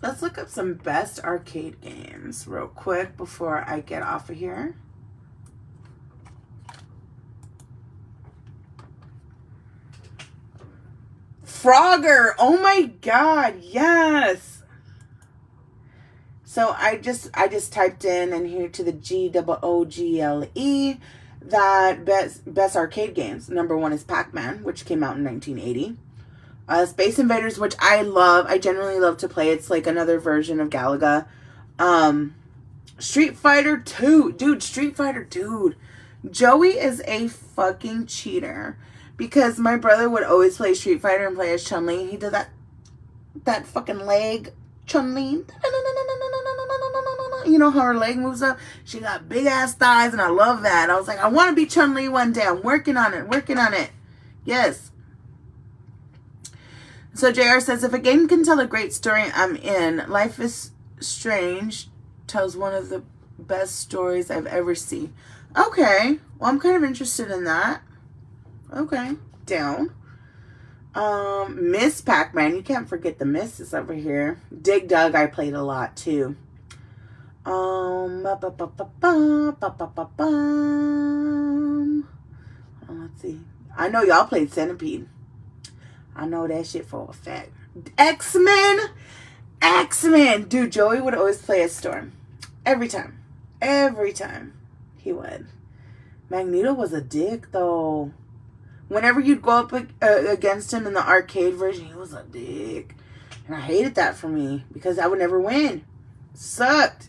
Let's look up some best arcade games real quick before I get off of here. Frogger! Oh my god, yes! So I just typed in here to the GOOGLE that best arcade games. Number 1 is Pac-Man, which came out in 1980. Space Invaders, which I love. I generally love to play. It's like another version of Galaga. Street Fighter 2. Dude, Street Fighter, dude. Joey is a fucking cheater. Because my brother would always play Street Fighter and play as Chun-Li. He did that fucking leg. Chun-Li. You know how her leg moves up? She got big ass thighs and I love that. I was like, I want to be Chun-Li one day. I'm working on it. Yes. So JR says, if a game can tell a great story, I'm in. Life is Strange tells one of the best stories I've ever seen. Okay. Well, I'm kind of interested in that. Okay. Down. Miss Pac-Man. You can't forget the misses over here. Dig Dug I played a lot too. Let's see. I know y'all played Centipede. I know that shit for a fact. X-Men. Dude, Joey would always play as Storm. Every time he would. Magneto was a dick though. Whenever you'd go up against him in the arcade version, he was a dick. And I hated that for me because I would never win. Sucked.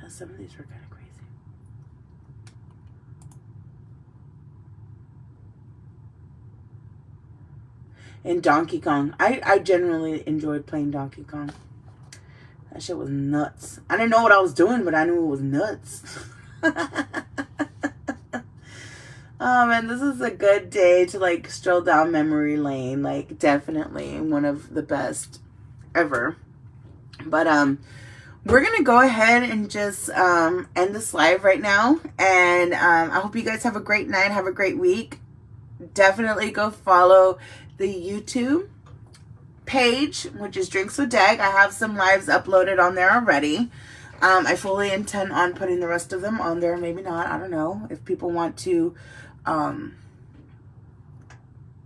Yeah, some of these were kind of crazy. And Donkey Kong. I generally enjoyed playing Donkey Kong. That shit was nuts. I didn't know what I was doing, but I knew it was nuts. Oh man, this is a good day to like stroll down memory lane. Like definitely one of the best ever. But we're gonna go ahead and just end this live right now. And I hope you guys have a great night, have a great week. Definitely go follow the YouTube page, which is Drinks with Dag. I have some lives uploaded on there already. I fully intend on putting the rest of them on there. Maybe not. I don't know. If people want to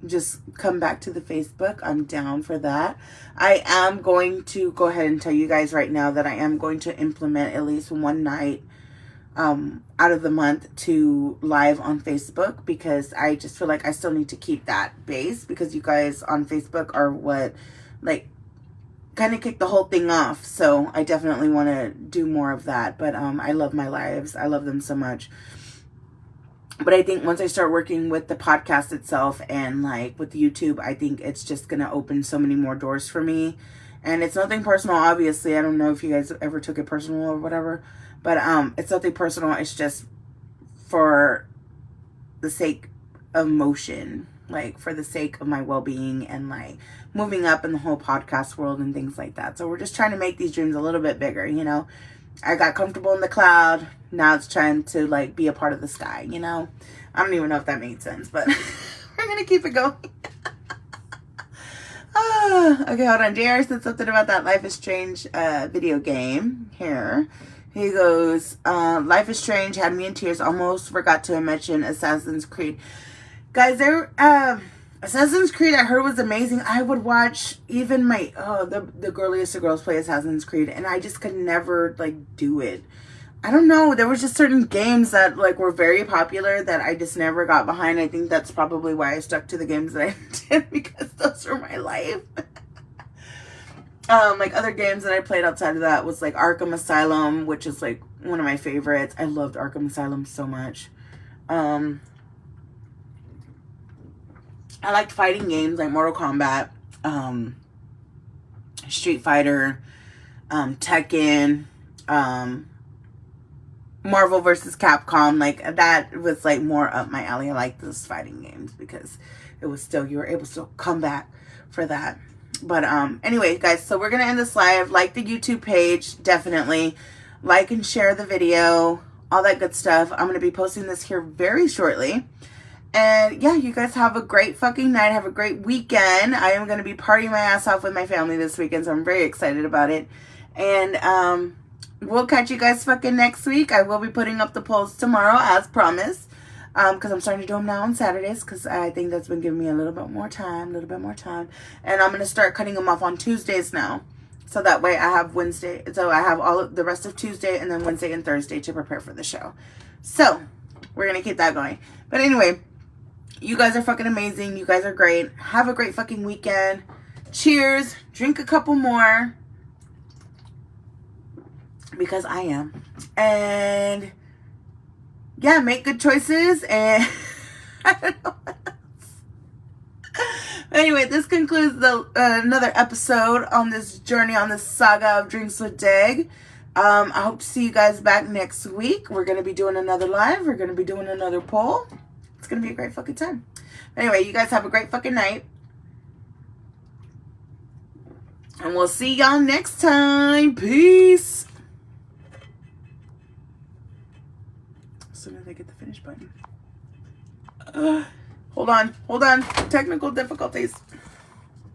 just come back to the Facebook, I'm down for that. I am going to go ahead and tell you guys right now that I am going to implement at least one night out of the month to live on Facebook, because I just feel like I still need to keep that base, because you guys on Facebook are what like kind of kick the whole thing off. So I definitely want to do more of that. But I love my lives. I love them so much. But I think once I start working with the podcast itself and like with YouTube, I think it's just going to open so many more doors for me. And it's nothing personal, obviously. I don't know if you guys ever took it personal or whatever. But it's nothing personal. It's just for the sake of motion. Like, for the sake of my well-being and, like, moving up in the whole podcast world and things like that. So we're just trying to make these dreams a little bit bigger, you know. I got comfortable in the cloud. Now it's trying to, like, be a part of the sky, you know. I don't even know if that made sense, but we're going to keep it going. Okay, hold on. JR said something about that Life is Strange video game here. He goes, Life is Strange had me in tears. Almost forgot to mention Assassin's Creed. Guys, Assassin's Creed I heard was amazing. I would watch even my, the girliest of girls play Assassin's Creed, and I just could never, like, do it. I don't know. There was just certain games that, like, were very popular that I just never got behind. I think that's probably why I stuck to the games that I did, because those were my life. Like, other games that I played outside of that was, like, Arkham Asylum, which is, like, one of my favorites. I loved Arkham Asylum so much. I liked fighting games like Mortal Kombat, Street Fighter, Tekken, Marvel vs. Capcom. Like, that was, like, more up my alley. I like those fighting games because it was still, you were able to come back for that. But anyway, guys, so we're gonna end this live. Like the YouTube page, definitely like and share the video, all that good stuff. I'm gonna be posting this here very shortly. And yeah, you guys have a great fucking night. Have a great weekend. I am gonna be partying my ass off with my family this weekend, so I'm very excited about it. And we'll catch you guys fucking next week. I will be putting up the polls tomorrow as promised. Because I'm starting to do them now on Saturdays, because I think that's been giving me a little bit more time. And I'm going to start cutting them off on Tuesdays now. So that way I have Wednesday. So I have all of the rest of Tuesday and then Wednesday and Thursday to prepare for the show. So we're going to keep that going. But anyway, you guys are fucking amazing. You guys are great. Have a great fucking weekend. Cheers. Drink a couple more. Because I am. And yeah, make good choices, and I don't know what else. Anyway, this concludes the another episode on this journey, on this saga of Drinks with Dag. I hope to see you guys back next week. We're going to be doing another live. We're going to be doing another poll. It's going to be a great fucking time. Anyway, you guys have a great fucking night. And we'll see y'all next time. Peace. As soon as I get the finish button. Hold on. Technical difficulties.